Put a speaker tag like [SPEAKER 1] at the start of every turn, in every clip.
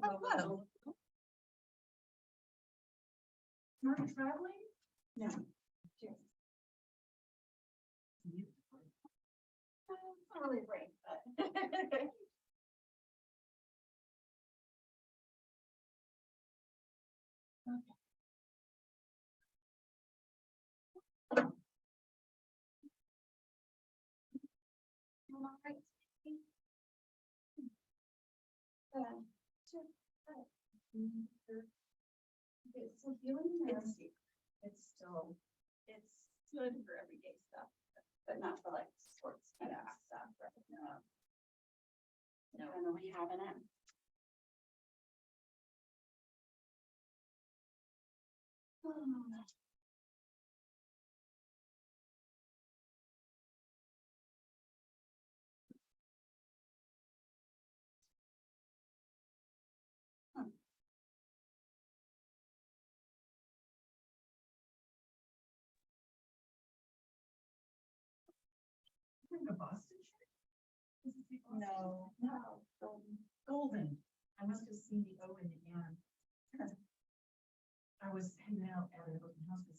[SPEAKER 1] Hello. Margaret traveling?
[SPEAKER 2] No. Not really great, but. It's so healing. It's still, it's good for everyday stuff, but not for like sports kind of stuff. No. No, I don't really having it.
[SPEAKER 1] In a Boston shirt? Does it say Boston?
[SPEAKER 2] No.
[SPEAKER 1] Golden. I must have seen the O in the end. I was hanging out at an open house with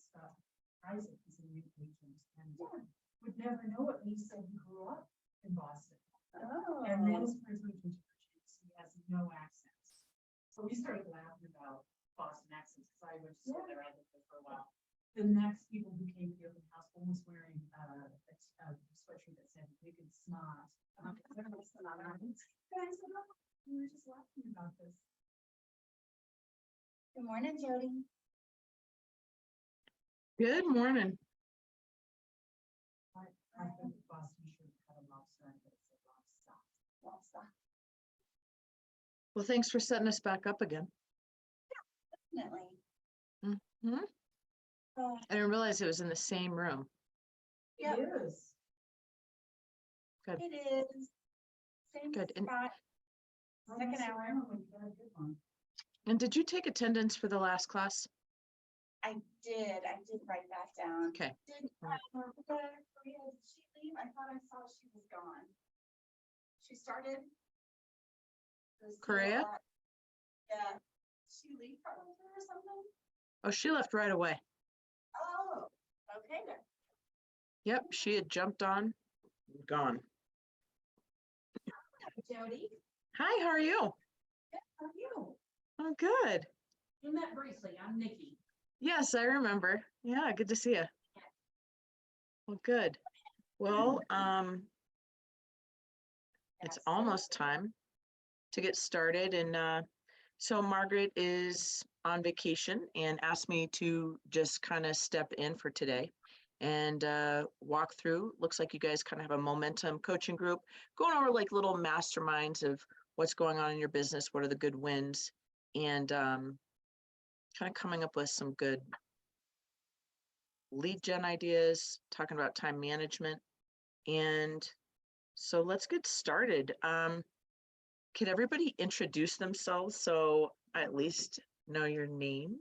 [SPEAKER 1] Isaac, he's a new patient, and would never know it. He said he grew up in Boston.
[SPEAKER 2] Oh.
[SPEAKER 1] And then his friends moved to Virginia, so he has no accents. So we started laughing about Boston accents, because I went to school there, I lived there for a while. The next people who came to the open house, one was wearing a sweatshirt that said "Wicked Snot." And I said, "Oh, we were just laughing about this."
[SPEAKER 2] Good morning, Jody.
[SPEAKER 3] Good morning.
[SPEAKER 1] I think Boston should have a lobster, but it's a lobster.
[SPEAKER 3] Well, thanks for setting us back up again.
[SPEAKER 2] Definitely.
[SPEAKER 3] Mhm. I didn't realize it was in the same room.
[SPEAKER 2] Yep.
[SPEAKER 1] It is.
[SPEAKER 3] Good.
[SPEAKER 2] It is. Same
[SPEAKER 3] Good. And-
[SPEAKER 2] spot. Second hour.
[SPEAKER 1] When you got a good one.
[SPEAKER 3] And did you take attendance for the last class?
[SPEAKER 2] I did write that down.
[SPEAKER 3] Okay.
[SPEAKER 2] Did
[SPEAKER 3] Right.
[SPEAKER 2] Korea, did she leave? I thought I saw she was gone. She started.
[SPEAKER 3] Korea?
[SPEAKER 2] Yeah. Did she leave probably or something?
[SPEAKER 3] Oh, she left right away.
[SPEAKER 2] Oh, okay then.
[SPEAKER 3] Yep, she had jumped on, gone.
[SPEAKER 2] Jody,
[SPEAKER 3] Hi, how are you?
[SPEAKER 2] how are you?
[SPEAKER 3] Oh, good.
[SPEAKER 1] You met briefly, I'm Nikki.
[SPEAKER 3] Yes, I remember. Yeah, good to see you. Well, good. Well, it's almost time to get started. And so Margaret is on vacation and asked me to just kind of step in for today and walk through. Looks like you guys kind of have a momentum coaching group going over like little masterminds of what's going on in your business, what are the good wins, and kind of coming up with some good lead gen ideas, talking about time management. And so let's get started. Can everybody introduce themselves so I at least know your name?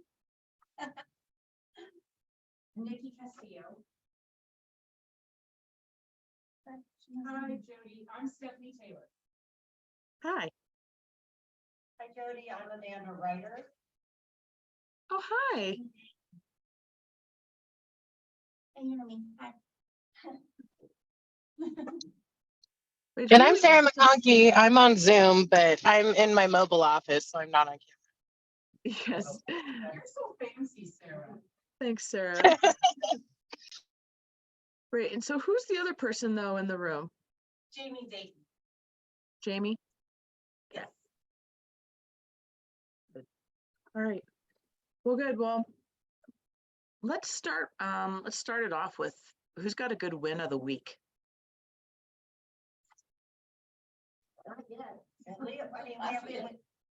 [SPEAKER 1] Nikki Castillo. Hi, Jody. I'm Stephanie Taylor.
[SPEAKER 3] Hi.
[SPEAKER 2] Hi, Jody. I'm Amanda Ryder.
[SPEAKER 3] Oh, hi.
[SPEAKER 2] And you know me. Hi.
[SPEAKER 3] Wait,
[SPEAKER 4] And
[SPEAKER 3] who
[SPEAKER 4] I'm
[SPEAKER 3] is-
[SPEAKER 4] Sarah McConkey. I'm on Zoom, but I'm in my mobile office, so I'm not on
[SPEAKER 3] Yes.
[SPEAKER 1] You're so fancy, Sarah.
[SPEAKER 3] Thanks, Sarah.
[SPEAKER 4] camera.
[SPEAKER 3] Great. And so who's the other person though in the room?
[SPEAKER 2] Jamie Dayton.
[SPEAKER 3] Jamie?
[SPEAKER 2] Yes.
[SPEAKER 3] All right. Well, good. Well, let's start it off with who's got a good win of the week.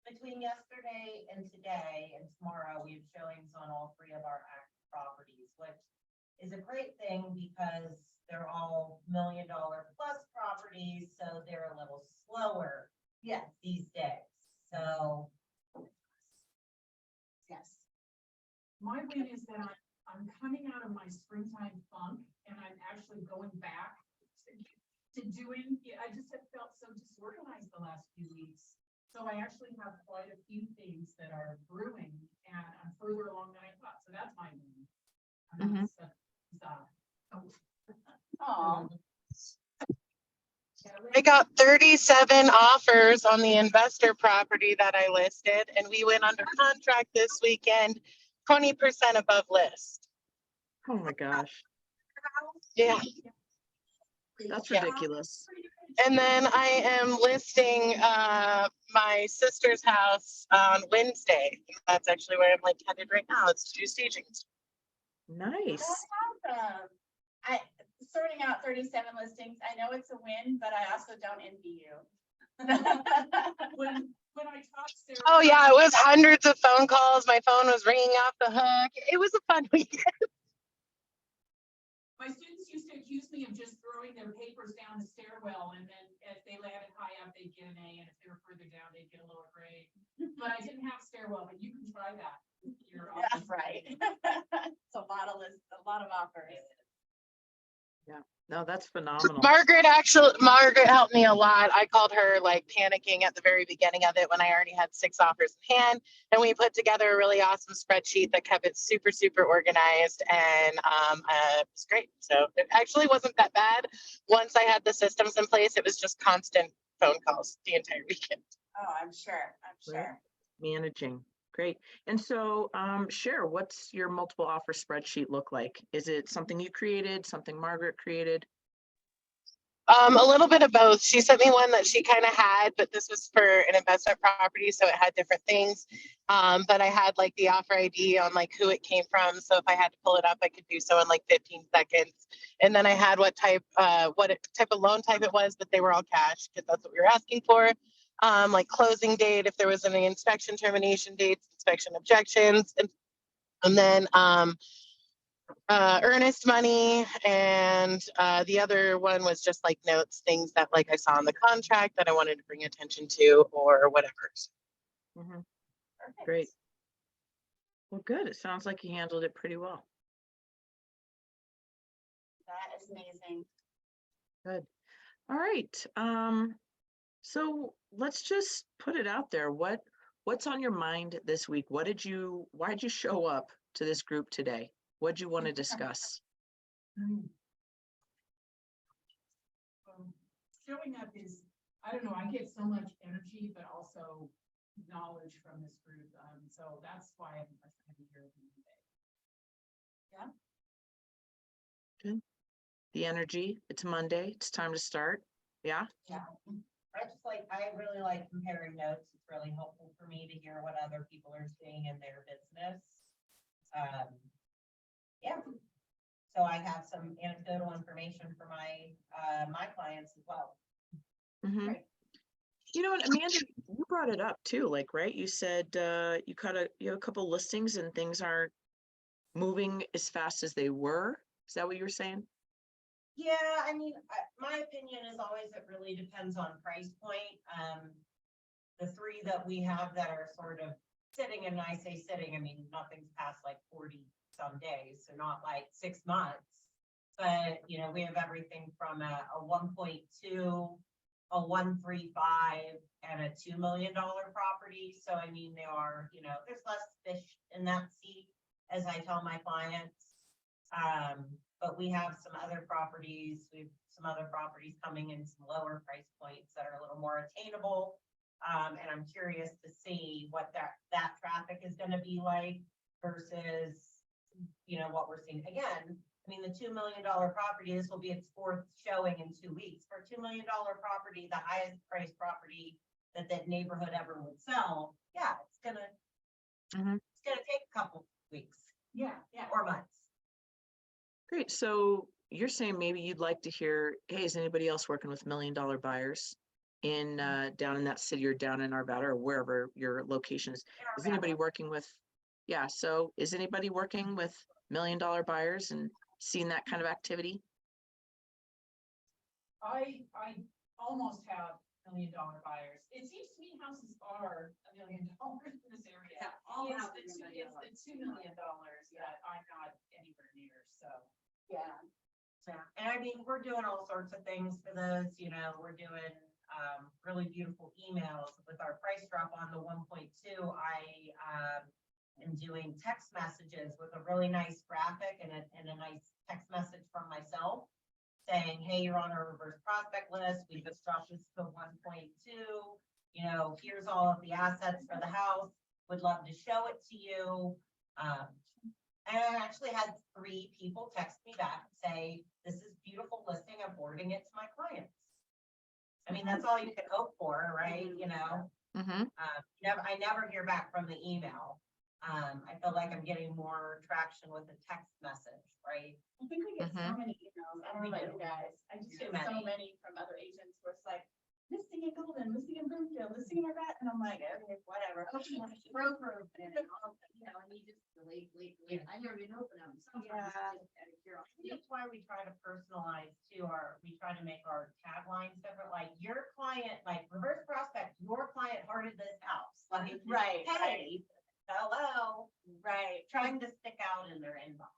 [SPEAKER 5] Between yesterday and today and tomorrow, we have showings on all three of our active properties, which is a great thing because they're all $1 million plus properties, so they're a little slower these days. So
[SPEAKER 2] Yes.
[SPEAKER 1] My win is that I'm coming out of my springtime funk and I'm actually going back to doing, I just have felt so disorganized the last few weeks. So I actually have quite a few things that are brewing and I'm further along than I thought. So that's my win. And
[SPEAKER 2] Oh,
[SPEAKER 4] I got 37 offers on the investor property that I listed, and we went under contract this weekend, 20% above list.
[SPEAKER 3] Oh my gosh,
[SPEAKER 4] Yeah.
[SPEAKER 3] that's
[SPEAKER 4] Yeah.
[SPEAKER 3] ridiculous.
[SPEAKER 4] And then I am listing my sister's house on Wednesday. That's actually where I'm like headed right now. It's 2 stagings.
[SPEAKER 3] Nice.
[SPEAKER 2] that's awesome. Sorting out 37 listings, I know it's a win, but I also don't envy you.
[SPEAKER 1] when I talked to Sarah.
[SPEAKER 4] Oh yeah, it was hundreds of phone calls. My phone was ringing off the hook. It was a fun weekend.
[SPEAKER 1] My students used to accuse me of just throwing their papers down the stairwell and then if they landed high up, they'd get an A, and if they were further down, they'd get a lower grade. But I didn't have stairwell, but you can try that.
[SPEAKER 2] That's right. It's a lot of lists, a lot of offers.
[SPEAKER 3] No, that's phenomenal.
[SPEAKER 4] Margaret helped me a lot. I called her like panicking at the very beginning of it when I already had 6 offers in hand. And we put together a really awesome spreadsheet that kept it super, super organized. And it was great. So it actually wasn't that bad. Once I had the systems in place, it was just constant phone calls the entire weekend.
[SPEAKER 2] Oh, I'm sure.
[SPEAKER 3] Managing. Great. And so, Cher, what's your multiple offer spreadsheet look like? Is it something you created, something Margaret created?
[SPEAKER 4] A little bit of both. She sent me one that she kind of had, but this was for an investment property, so it had different things. But I had like the offer ID on like who it came from. So if I had to pull it up, I could do so in like 15 seconds. And then I had what type of loan type it was, but they were all cash because that's what we were asking for. Like closing date, if there was any inspection termination dates, inspection objections, and then earnest money, and the other one was just like notes, things that like I saw in the contract that I wanted to bring attention to or whatever.
[SPEAKER 3] Mhm. Great. Well, good. It sounds like you handled it pretty well.
[SPEAKER 2] That is amazing.
[SPEAKER 3] Good. All right. So let's just put it out there. What's on your mind this week? Why'd you show up to this group today? What'd you want to discuss?
[SPEAKER 1] Showing up is, I don't know, I get so much energy, but also knowledge from this group. So that's why I'm trying to be here with you today.
[SPEAKER 3] Good. The energy. It's Monday. It's time to start. Yeah.
[SPEAKER 5] I really like comparing notes. It's really helpful for me to hear what other people are seeing in their business. Yeah. So I have some anecdotal information for my clients as well.
[SPEAKER 3] Mhm.
[SPEAKER 5] Right.
[SPEAKER 3] You know what, Amanda, you brought it up too, like, right? You said you have a couple listings and things aren't moving as fast as they were. Is that what you were saying?
[SPEAKER 5] Yeah, I mean, my opinion is always it really depends on price point. The 3 that we have that are sort of sitting, and I say sitting, I mean, nothing's past like 40 some days, so not like 6 months. But, we have everything from a 1.2, a 1.35, and a $2 million property. So, I mean, they are, there's less fish in that sea, as I tell my clients. But we have some other properties, coming in some lower price points that are a little more attainable. And I'm curious to see what that traffic is going to be like versus, what we're seeing. Again, I mean, the $2 million property, this will be its 4th showing in 2 weeks. For a $2 million property, the highest price property that neighborhood ever would sell, yeah, it's gonna take a couple weeks.
[SPEAKER 1] Yeah.
[SPEAKER 5] Or months.
[SPEAKER 3] Great. So you're saying maybe you'd like to hear, hey, is anybody else working with $1 million buyers in down in that city or down in Arvada or wherever your location is? Is anybody working with, so is anybody working with $1 million buyers and seeing that kind of activity?
[SPEAKER 1] I almost have $1 million buyers. It seems to me houses are $1 million in this area.
[SPEAKER 2] Yeah, all
[SPEAKER 1] It's
[SPEAKER 2] houses
[SPEAKER 1] the
[SPEAKER 2] are $1 million.
[SPEAKER 1] it's the $2 million that I'm not anywhere near, so.
[SPEAKER 2] Yeah.
[SPEAKER 5] Yeah, and I mean, we're doing all sorts of things for those, we're doing really beautiful emails with our price drop on the 1.2. I am doing text messages with a really nice graphic and a nice text message from myself saying, hey, you're on our reverse prospect list. We just dropped this to 1.2. You know, here's all of the assets for the house. Would love to show it to you. And I actually had 3 people text me back and say, this is beautiful listing. I'm forwarding it to my clients. I mean, that's all you can hope for, right? You know, I never hear back from the email. I feel like I'm getting more traction with a text message, right?
[SPEAKER 2] I think we get so many emails. I don't know about you guys. I just
[SPEAKER 5] Too
[SPEAKER 2] get so
[SPEAKER 5] many.
[SPEAKER 2] many from other agents where it's like, listing in Golden, listing in Broomfield, listing in Margaret, and I'm like, okay, whatever.
[SPEAKER 6] Broker and all, you know, and you just delete. I never even open them. Sometimes
[SPEAKER 2] Yeah.
[SPEAKER 6] just out of curiosity.
[SPEAKER 5] That's why we try to personalize too, we try to make our taglines different, like your client, like reverse prospect, your client hearted this house. Like,
[SPEAKER 2] Right,
[SPEAKER 5] hey, hello,
[SPEAKER 2] right.
[SPEAKER 5] trying to stick out in their inbox.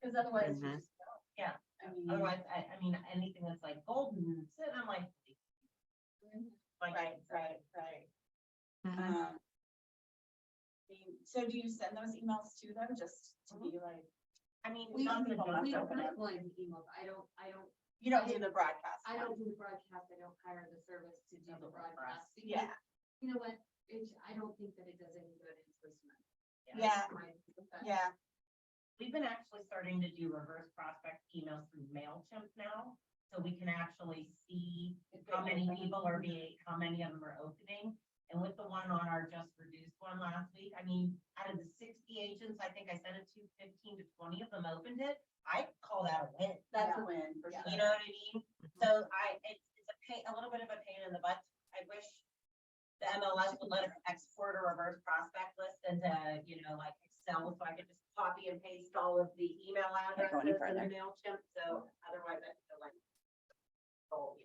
[SPEAKER 2] Because otherwise you
[SPEAKER 3] Mhm.
[SPEAKER 2] just don't.
[SPEAKER 5] Yeah.
[SPEAKER 2] I mean.
[SPEAKER 5] Otherwise, I mean, anything that's like golden, I'm like,
[SPEAKER 2] Right. I mean, so do you send those emails to them just to be like,
[SPEAKER 5] I mean,
[SPEAKER 6] We
[SPEAKER 5] not
[SPEAKER 6] don't,
[SPEAKER 5] the
[SPEAKER 2] people
[SPEAKER 6] we
[SPEAKER 2] not
[SPEAKER 6] don't
[SPEAKER 2] open it.
[SPEAKER 6] pipeline the emails. I don't,
[SPEAKER 2] you don't do the broadcast?
[SPEAKER 6] I don't
[SPEAKER 2] one?
[SPEAKER 6] do the broadcast. I don't hire the service to do the broadcast. because,
[SPEAKER 2] Yeah,
[SPEAKER 6] You know what? I don't think that it does any good in placement.
[SPEAKER 2] Yeah.
[SPEAKER 6] That's
[SPEAKER 2] yeah.
[SPEAKER 5] We've been actually starting to do reverse prospect emails through MailChimp now. So we can actually see how many people are how many of them are opening. And with the one on our just reduced one last week, I mean, out of the 60 agents, I think I sent it to 15 to 20 of them opened it. I call that a win.
[SPEAKER 2] That's a win for
[SPEAKER 6] Yeah.
[SPEAKER 2] sure.
[SPEAKER 5] You know what I mean? So it's a little bit of a pain in the butt. I wish the MLS would let us export a reverse prospect list into, you know, like Excel, so I could just copy and paste all of the email
[SPEAKER 2] Can't go any
[SPEAKER 5] addresses in
[SPEAKER 2] further.
[SPEAKER 5] the MailChimp. So otherwise I feel like, oh,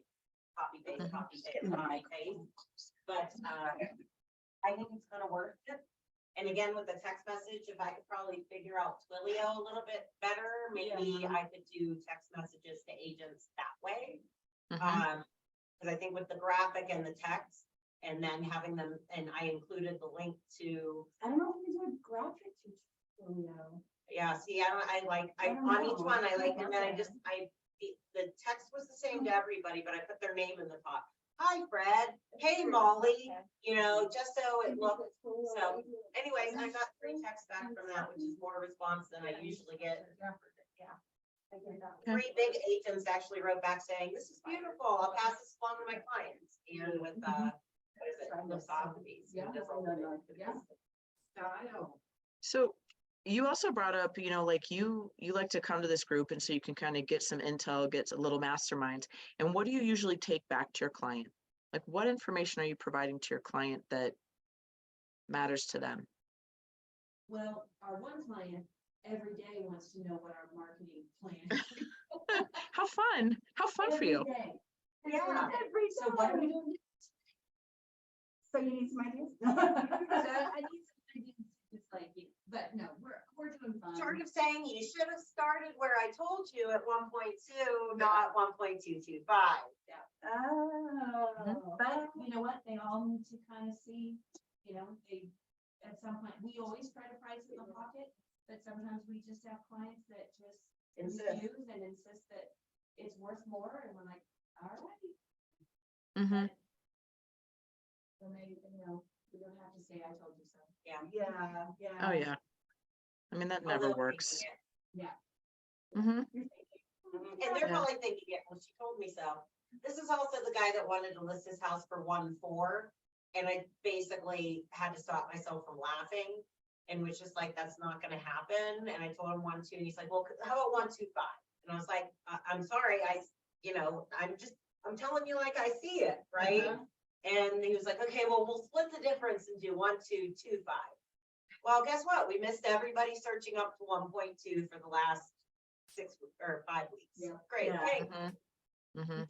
[SPEAKER 5] copy paste, copy paste, copy paste. But I think it's gonna work. And again, with the text message, if I could probably figure out Twilio a little bit better, maybe I could do text messages to agents that way. Cause I think with the graphic and the text and then having them, and I included the link to,
[SPEAKER 2] I don't know if you do a graphic tutorial.
[SPEAKER 5] yeah, see, I
[SPEAKER 2] don't
[SPEAKER 5] on each
[SPEAKER 2] know.
[SPEAKER 5] one, I like, and then
[SPEAKER 2] Okay.
[SPEAKER 5] the text was the same to everybody, but I put their name in the top. Hi, Fred. Hey, Molly,
[SPEAKER 2] Okay.
[SPEAKER 5] you know, just so it looked. So anyways, I got 3 texts back from that, which is more response than I usually get.
[SPEAKER 2] I get that.
[SPEAKER 5] 3 big agents actually wrote back saying, this is beautiful. I'll pass this along to my clients. And with, what is it? Lithography.
[SPEAKER 6] Yeah. Yeah. Style.
[SPEAKER 3] So you also brought up, you know, like you like to come to this group and so you can kind of get some intel, get a little masterminds. And what do you usually take back to your client? Like what information are you providing to your client that matters to them?
[SPEAKER 6] Well, our one client every day wants to know what our marketing plan is.
[SPEAKER 3] How fun. How fun for you.
[SPEAKER 6] Every day.
[SPEAKER 5] Yeah.
[SPEAKER 2] Every
[SPEAKER 6] So what are we doing?
[SPEAKER 2] So you need some ideas?
[SPEAKER 6] So I need some ideas, just like you, but no, we're doing fine.
[SPEAKER 5] Short of saying you should have started where I told you at 1.2, not 1.225.
[SPEAKER 2] Oh.
[SPEAKER 6] But you know what? They all need to kind of see, you know, at some point, we always try to price in the pocket, but sometimes we just have clients that just
[SPEAKER 5] Insist.
[SPEAKER 6] refuse and insist that it's worth more, and we're like, all right.
[SPEAKER 3] Mm-hmm.
[SPEAKER 6] So maybe, you know, we don't have to say, I told you so.
[SPEAKER 5] Yeah.
[SPEAKER 2] Yeah.
[SPEAKER 3] Oh, yeah. I mean, that never
[SPEAKER 5] Although
[SPEAKER 3] works.
[SPEAKER 5] thinking it.
[SPEAKER 3] Mm-hmm.
[SPEAKER 5] And they're
[SPEAKER 3] Yeah.
[SPEAKER 5] probably thinking it, well, she told me so. This is also the guy that wanted to list his house for 1.4. And I basically had to stop myself from laughing and was just like, that's not gonna happen. And I told him 1.2 and he's like, well, how about 1.25? And I was like, I'm sorry, I'm telling you like I see it, right? And he was like, okay, well, we'll split the difference and do 1.225. Well, guess what? We missed everybody searching up to 1.2 for the last 5 weeks.
[SPEAKER 6] Yeah.
[SPEAKER 5] Great,
[SPEAKER 2] Yeah.
[SPEAKER 5] hey,
[SPEAKER 3] Mm-hmm.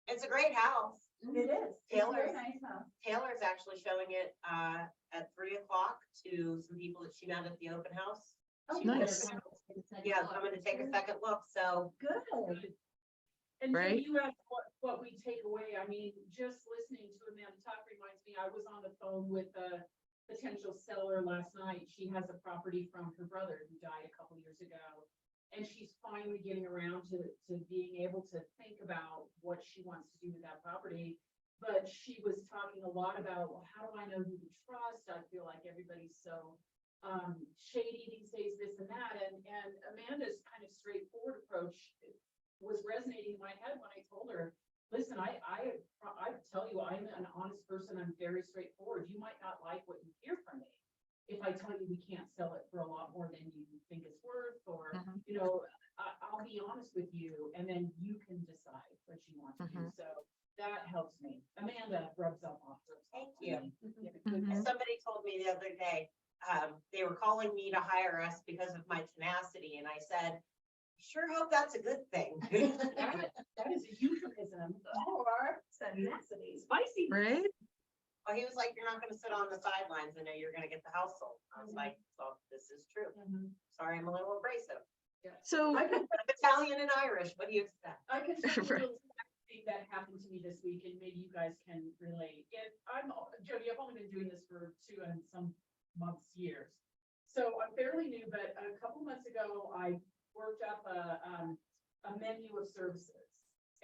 [SPEAKER 5] it's a great house.
[SPEAKER 2] It is. It's a
[SPEAKER 5] Taylor's-
[SPEAKER 2] very nice house.
[SPEAKER 5] Taylor's actually showing it at 3 o'clock to some people that she met at the open house.
[SPEAKER 2] Oh,
[SPEAKER 3] Nice.
[SPEAKER 5] Yeah, I'm gonna take a second look, so.
[SPEAKER 2] Good.
[SPEAKER 1] And so
[SPEAKER 3] Right.
[SPEAKER 1] you asked what we take away. I mean, just listening to Amanda talk reminds me, I was on the phone with a potential seller last night. She has a property from her brother who died a couple years ago. And she's finally getting around to being able to think about what she wants to do with that property. But she was talking a lot about, well, how do I know who to trust? I feel like everybody's so shady these days, this and that. And Amanda's kind of straightforward approach was resonating in my head when I told her, listen, I tell you, I'm an honest person. I'm very straightforward. You might not like what you hear from me if I tell you we can't sell it for a lot more than you think it's worth, or,
[SPEAKER 3] Mhm.
[SPEAKER 1] you know, I'll be honest with you, and then you can decide what you want to do. So that helps me. Amanda rubs up on her.
[SPEAKER 5] Thank you.
[SPEAKER 3] Mhm.
[SPEAKER 5] Somebody told me the other day, they were calling me to hire us because of my tenacity, and I said, sure hope that's a good thing.
[SPEAKER 1] That is a euphemism for tenacity, spicy.
[SPEAKER 3] Right?
[SPEAKER 5] Well, he was like, you're not gonna sit on the sidelines and know you're gonna get the house sold. I was like, well, this is true. Sorry, I'm a little abrasive.
[SPEAKER 3] So,
[SPEAKER 1] I can,
[SPEAKER 5] But I'm Italian and Irish, what do you expect?
[SPEAKER 1] I can tell you a
[SPEAKER 3] Right.
[SPEAKER 1] little thing that happened to me this week, and maybe you guys can relate. Jody, I've only been doing this for 2 and some months, years. So I'm fairly new, but a couple months ago, I worked up a menu of services.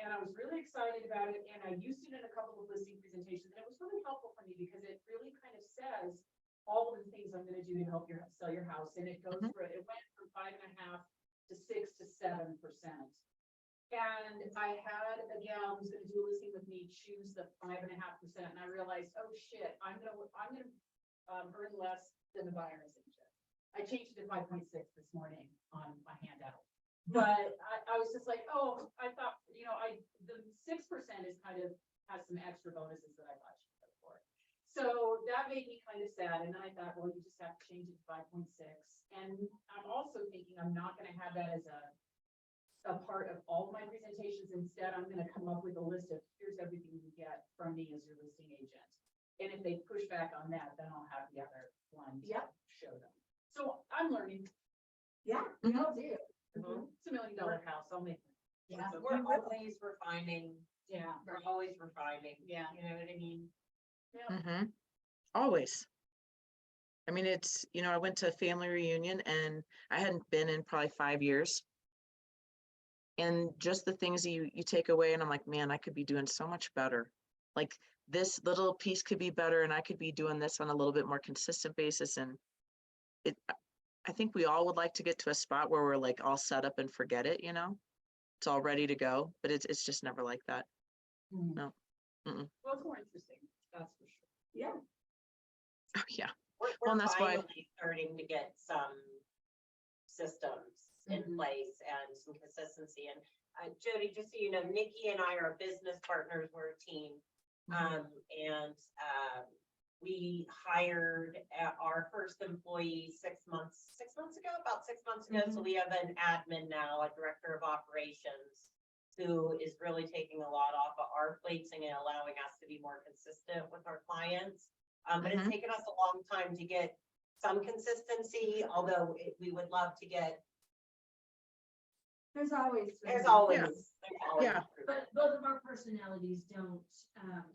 [SPEAKER 1] And I was really excited about it, and I used it in a couple of listing presentations, and it was really helpful for me because it really kind of says all of the things I'm gonna do to help sell your house, and it goes
[SPEAKER 3] Mhm.
[SPEAKER 1] for, it went from 5.5 to 6 to 7%. And I had a gal who's gonna do a listing with me choose the 5.5%, and I realized, oh shit, I'm gonna earn less than the buyer's agent. I changed it to 5.6 this morning on my handout. But I was just like, oh, I thought, you know, the 6% is kind of, has some extra bonuses that I thought she could afford. So that made me kind of sad, and then I thought, well, you just have to change it to 5.6. And I'm also thinking I'm not gonna have that as a part of all of my presentations. Instead, I'm gonna come up with a list of, here's everything you get from me as your listing agent. And if they push back on that, then I'll have the other one to show them. So I'm learning.
[SPEAKER 2] Yeah,
[SPEAKER 3] Mhm.
[SPEAKER 2] will do.
[SPEAKER 5] Mhm.
[SPEAKER 1] It's $1 million house, I'll make it.
[SPEAKER 2] Yeah.
[SPEAKER 5] We're always refining,
[SPEAKER 1] Yeah.
[SPEAKER 5] we're always refining.
[SPEAKER 1] Yeah.
[SPEAKER 5] You know what I mean?
[SPEAKER 3] Mm-hmm. Always. I mean, it's, I went to a family reunion and I hadn't been in probably 5 years. And just the things that you take away, and I'm like, man, I could be doing so much better. Like this little piece could be better, and I could be doing this on a little bit more consistent basis. And I think we all would like to get to a spot where we're like all set up and forget it, it's all ready to go, but it's just never like that. No. Mm-mm.
[SPEAKER 1] Well, it's more interesting, that's for sure.
[SPEAKER 2] Yeah.
[SPEAKER 3] Oh, yeah.
[SPEAKER 5] We're
[SPEAKER 3] Well, and that's why-
[SPEAKER 5] finally starting to get some systems in
[SPEAKER 1] Mhm.
[SPEAKER 5] place and some consistency. And Jody, just so you know, Nikki and I are business partners, we're a team. And we hired our first employee 6 months ago, about 6 months ago. So we have an admin now, a director of operations, who is really taking a lot off of our plates and allowing us to be more consistent with our clients. But it's
[SPEAKER 3] Mhm.
[SPEAKER 5] taken us a long time to get some consistency, although we would love to get,
[SPEAKER 2] There's always.
[SPEAKER 5] there's
[SPEAKER 2] room.
[SPEAKER 5] always.
[SPEAKER 3] Yeah.
[SPEAKER 5] there's always
[SPEAKER 3] Yeah.
[SPEAKER 5] improvement.
[SPEAKER 6] But both of our personalities don't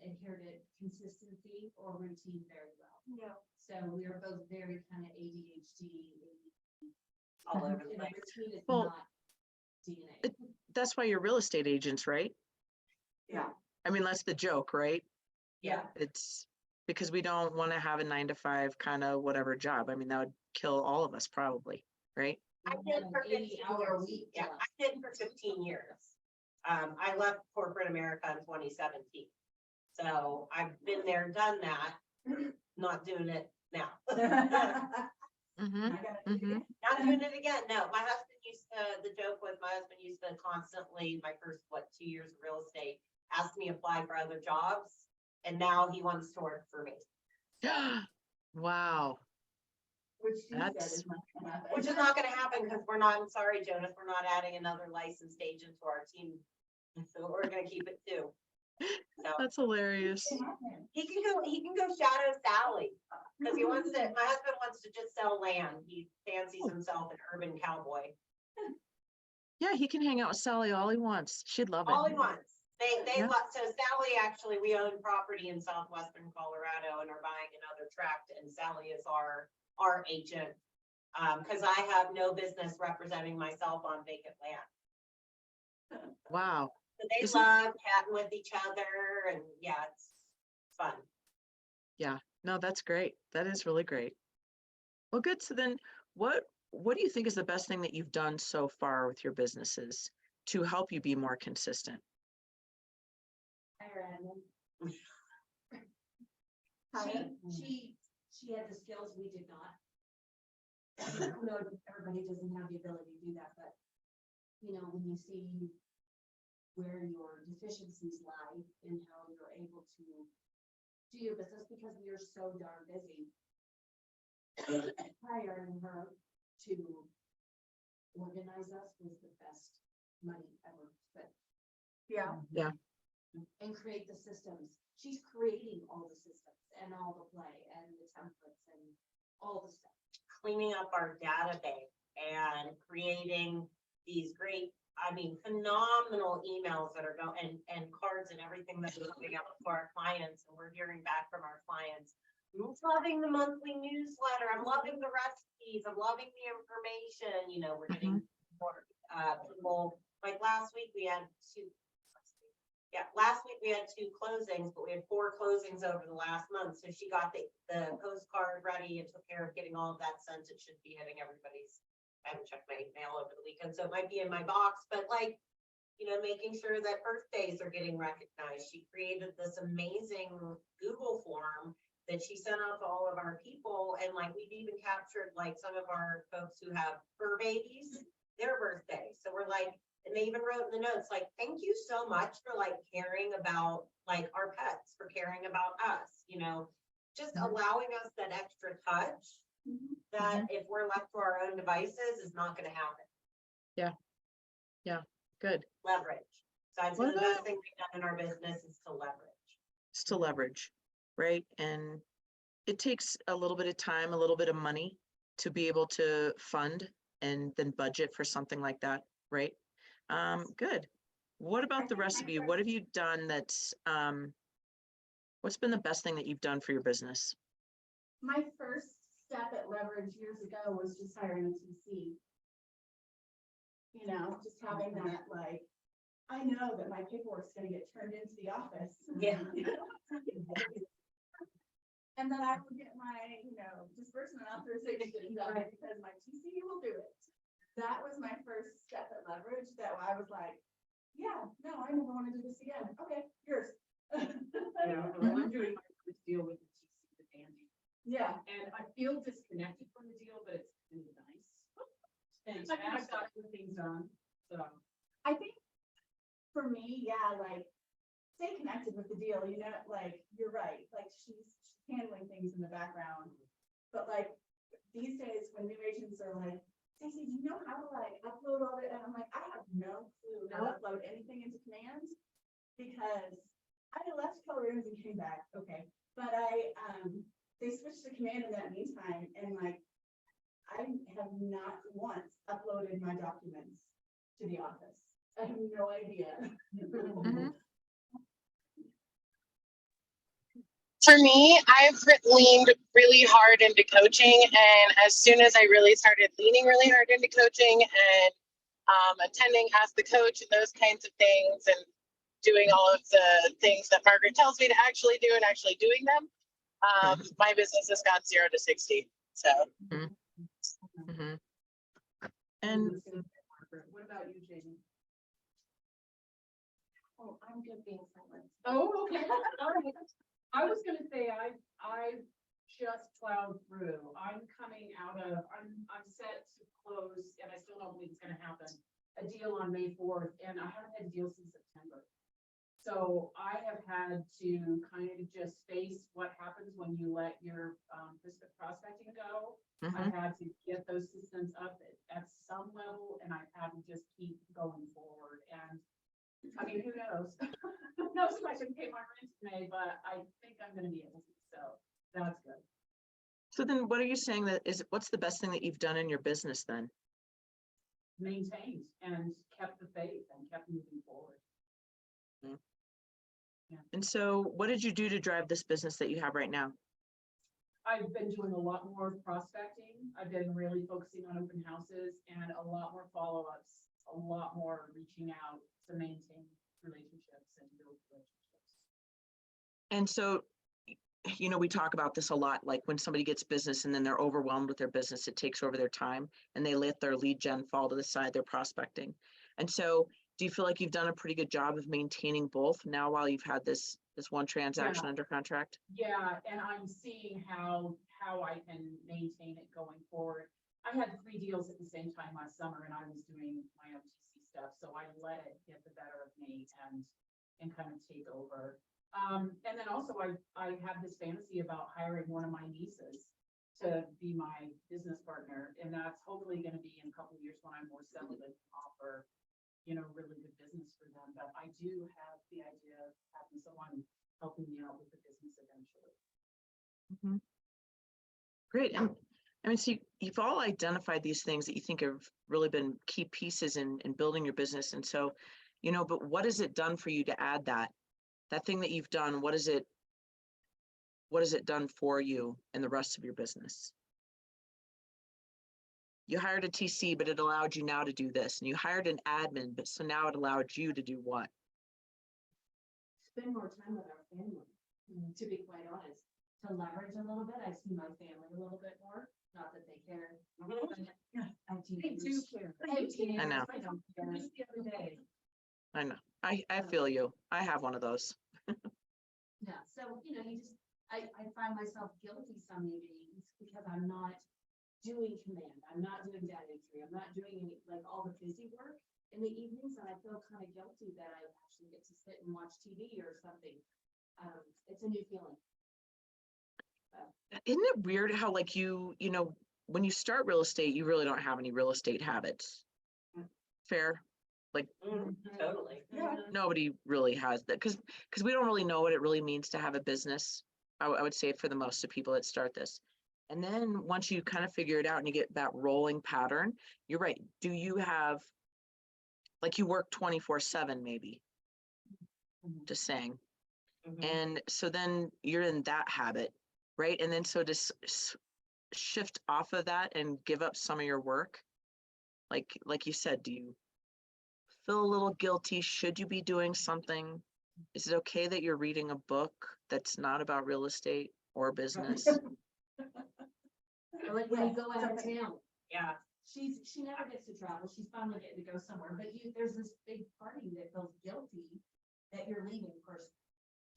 [SPEAKER 6] adhere to consistency or routine very well.
[SPEAKER 2] No.
[SPEAKER 6] So we are both very kind of ADHD.
[SPEAKER 5] All over the
[SPEAKER 6] And
[SPEAKER 5] place.
[SPEAKER 6] routine is
[SPEAKER 3] Well,
[SPEAKER 6] not DNA.
[SPEAKER 3] That's why you're real estate agents, right?
[SPEAKER 2] Yeah.
[SPEAKER 3] I mean, that's the joke, right?
[SPEAKER 5] Yeah.
[SPEAKER 3] It's because we don't want to have a 9 to 5 kind of whatever job. I mean, that would kill all of us probably, right?
[SPEAKER 5] I did for 15
[SPEAKER 6] 80-hour
[SPEAKER 5] years.
[SPEAKER 6] week
[SPEAKER 5] Yeah,
[SPEAKER 6] job.
[SPEAKER 5] I did for 15 years. I left corporate America in 2017. So I've been there, done that, not doing it now.
[SPEAKER 3] Mm-hmm.
[SPEAKER 2] I gotta do it
[SPEAKER 3] Mm-hmm.
[SPEAKER 2] again.
[SPEAKER 5] Not doing it again. No, my husband used to, the joke was my husband used to constantly, my first, 2 years of real estate, ask me to apply for other jobs. And now he wants to work for me.
[SPEAKER 3] Wow.
[SPEAKER 2] Which she said
[SPEAKER 3] That's-
[SPEAKER 2] is not gonna happen.
[SPEAKER 5] Which is not gonna happen because we're not, I'm sorry, Jonas, we're not adding another licensed agent to our team. So we're gonna keep it 2. So
[SPEAKER 3] That's hilarious.
[SPEAKER 5] he can go shadow Sally. Cause he wants to, my husband wants to just sell land. He fancies himself an urban cowboy.
[SPEAKER 3] Yeah, he can hang out with Sally all he wants. She'd love
[SPEAKER 5] All
[SPEAKER 3] it.
[SPEAKER 5] he wants. They
[SPEAKER 3] Yeah.
[SPEAKER 5] love, so Sally, actually, we own property in southwestern Colorado and are buying another tract, and Sally is our agent. Cause I have no business representing myself on vacant land.
[SPEAKER 3] Wow.
[SPEAKER 5] So they
[SPEAKER 3] Isn't-
[SPEAKER 5] love chatting with each other, and yeah, it's fun.
[SPEAKER 3] Yeah, no, that's great. That is really great. Well, good. So then what do you think is the best thing that you've done so far with your businesses to help you be more consistent?
[SPEAKER 6] Hire admin.
[SPEAKER 2] Hire.
[SPEAKER 6] She had the skills we did not. No, everybody doesn't have the ability to do that, but, you know, when you see where your deficiencies lie and how you're able to do your business because we are so darn busy. Hiring her to organize us was the best money ever spent.
[SPEAKER 2] Yeah.
[SPEAKER 6] And create the systems. She's creating all the systems and all the play and the templates and all the stuff.
[SPEAKER 5] Cleaning up our database and creating these great, I mean, phenomenal emails that are going and cards and everything that we're putting out for our clients. And we're hearing back from our clients. I'm loving the monthly newsletter. I'm loving the recipes. I'm loving the information. You know, we're getting more people. Like last week we had two. Yeah, last week we had 2 closings, but we had 4 closings over the last month. So she got the postcard ready and took care of getting all of that sent. It should be hitting everybody's. I haven't checked my mail over the weekend, so it might be in my box, but like, you know, making sure that birthdays are getting recognized. She created this amazing Google form that she sent out to all of our people. And like, we've even captured like some of our folks who have fur babies, their birthday. So we're like, and they even wrote in the notes, like, thank you so much for like caring about like our pets, for caring about us, you know, just allowing us that extra touch that if we're left to our own devices is not going to happen.
[SPEAKER 3] Yeah, good.
[SPEAKER 5] Leverage. So I'd say
[SPEAKER 3] What
[SPEAKER 5] the best
[SPEAKER 3] about-
[SPEAKER 5] thing we've done in our business is to leverage.
[SPEAKER 3] It's to leverage, right? And it takes a little bit of time, a little bit of money to be able to fund and then budget for something like that, right? Good. What about the rest of you? What have you done that's, what's been the best thing that you've done for your business?
[SPEAKER 2] My first step at leverage years ago was just hiring a TC. You know, just having that, like, I know that my paperwork's gonna get turned into the office.
[SPEAKER 5] Yeah.
[SPEAKER 2] And then I will get my, you know, disbursement authorization done because my TC will do it. That was my first step at leverage, that I was like, yeah, no, I never wanna do this again. Okay, yours.
[SPEAKER 1] Yeah, well, I'm doing my first deal with the TC with Andy,
[SPEAKER 2] Yeah.
[SPEAKER 1] and I feel disconnected from the deal, but it's kind of nice. And I've got some things done, so.
[SPEAKER 2] I think for me, yeah, like stay connected with the deal, you know, like you're right, like she's handling things in the background. But like these days when new agents are like, Stacey, do you know how to like upload all that? And I'm like, I have no clue how to upload anything into Command because I left Colorado and came back, okay. But they switched to Command in that meantime and like I have not once uploaded my documents to the office. I have no idea.
[SPEAKER 3] Mhm.
[SPEAKER 4] For me, I've leaned really hard into coaching, and as soon as I really started leaning really hard into coaching and attending Ask the Coach and those kinds of things, and doing all of the things that Margaret tells me to actually do and actually doing them, my business has gone 0 to 60. So.
[SPEAKER 3] Mhm. And
[SPEAKER 1] What about you, Jamie?
[SPEAKER 2] Oh, I'm good being silent.
[SPEAKER 1] Oh, okay. All right. I was gonna say, I just plowed through. I'm coming out of, I'm set to close, and I still don't believe it's gonna happen, a deal on May 4th, and I haven't had a deal since September. So I have had to kind of just face what happens when you let your prospecting go. I
[SPEAKER 3] mhm.
[SPEAKER 1] had to get those systems up at some level, and I've had to just keep going forward. And I mean, who knows? Who knows if I can pay my rent in May, but I think I'm gonna be able to, so that's good.
[SPEAKER 3] So then what are you saying what's the best thing that you've done in your business then?
[SPEAKER 1] maintained and kept the faith and kept moving forward.
[SPEAKER 3] And so what did you do to drive this business that you have right now?
[SPEAKER 1] I've been doing a lot more prospecting. I've been really focusing on open houses and a lot more follow-ups, a lot more reaching out to maintain relationships and build relationships.
[SPEAKER 3] And so, you know, we talk about this a lot, like when somebody gets business and then they're overwhelmed with their business, it takes over their time and they let their lead gen fall to the side, they're prospecting. And so do you feel like you've done a pretty good job of maintaining both now while you've had this one transaction under contract?
[SPEAKER 1] Yeah, and I'm seeing how I can maintain it going forward. I had 3 deals at the same time last summer and I was doing my OTC stuff, so I let it get the better of me and kind of take over. And then also I have this fantasy about hiring one of my nieces to be my business partner, and that's hopefully gonna be in a couple of years when I'm more settled and can offer, you know, really good business for them. But I do have the idea of having someone helping me out with the business eventually.
[SPEAKER 3] Mhm. Great. And I mean, so you've all identified these things that you think have really been key pieces in building your business. And so, you know, but what has it done for you to add that thing that you've done? What has it done for you and the rest of your business? You hired a TC, but it allowed you now to do this. And you hired an admin, but so now it allowed you to do what?
[SPEAKER 6] Spend more time with our family, to be quite honest, to leverage a little bit. I see my family a little bit more, not that they care. I have teenagers. I have teenagers.
[SPEAKER 3] I know.
[SPEAKER 6] I don't care.
[SPEAKER 1] Just the other day,
[SPEAKER 3] I know. I feel you. I have one of those.
[SPEAKER 6] Yeah, so, you know, I find myself guilty some evenings because I'm not doing command, I'm not doing data entry, I'm not doing any, like, all the busy work in the evenings, and I feel kind of guilty that I actually get to sit and watch TV or something. It's a new feeling.
[SPEAKER 3] Isn't it weird how like you know, when you start real estate, you really don't have any real estate habits. Fair? Like
[SPEAKER 5] Totally.
[SPEAKER 1] Yeah.
[SPEAKER 3] nobody really has that because we don't really know what it really means to have a business. I would say for the most of people that start this. And then once you kind of figure it out and you get that rolling pattern, you're right. Do you have, like you work 24/7 maybe, just saying. And so then you're in that habit, right? And then so to shift off of that and give up some of your work, like you said, do you feel a little guilty? Should you be doing something? Is it okay that you're reading a book that's not about real estate or business?
[SPEAKER 6] Or like when you go out of town,
[SPEAKER 5] Yeah.
[SPEAKER 6] she never gets to travel, she's finally getting to go somewhere, but there's this big party that feels guilty that you're leaving first.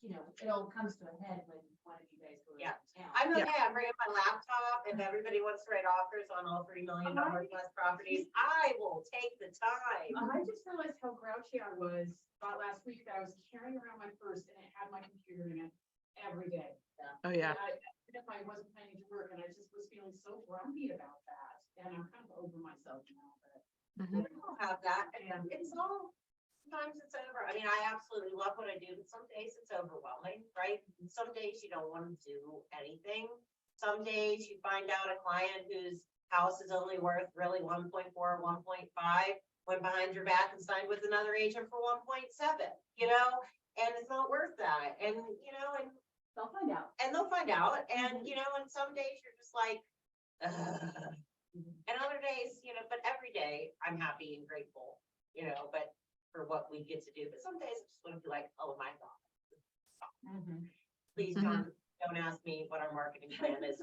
[SPEAKER 6] You know, it all comes to a head when one of you guys go
[SPEAKER 5] Yeah.
[SPEAKER 6] out of town.
[SPEAKER 5] I'm okay, I'm bringing my laptop, if everybody wants to write offers on all $3 million plus properties, I will take the time.
[SPEAKER 1] I just realized how grouchy I was about last week that I was carrying around my purse and it had my computer in it every day.
[SPEAKER 3] Oh, yeah.
[SPEAKER 1] And if I wasn't planning to work, and I just was feeling so grumpy about that, and I'm kind of over myself now, but.
[SPEAKER 3] Mhm.
[SPEAKER 5] I'll have that, and it's all, sometimes it's over, I mean, I absolutely love what I do, but some days it's overwhelming, right? Some days you don't want to do anything, some days you find out a client whose house is only worth really 1.4 or 1.5, went behind your back and signed with another agent for 1.7, you know, and it's not worth that, and, you know, and
[SPEAKER 6] They'll find out.
[SPEAKER 5] they'll find out, and, you know, and some days you're just like, ugh. And other days, you know, but every day I'm happy and grateful, you know, but for what we get to do, but some days I just want to be like, oh my God. Please don't ask me what our marketing plan is.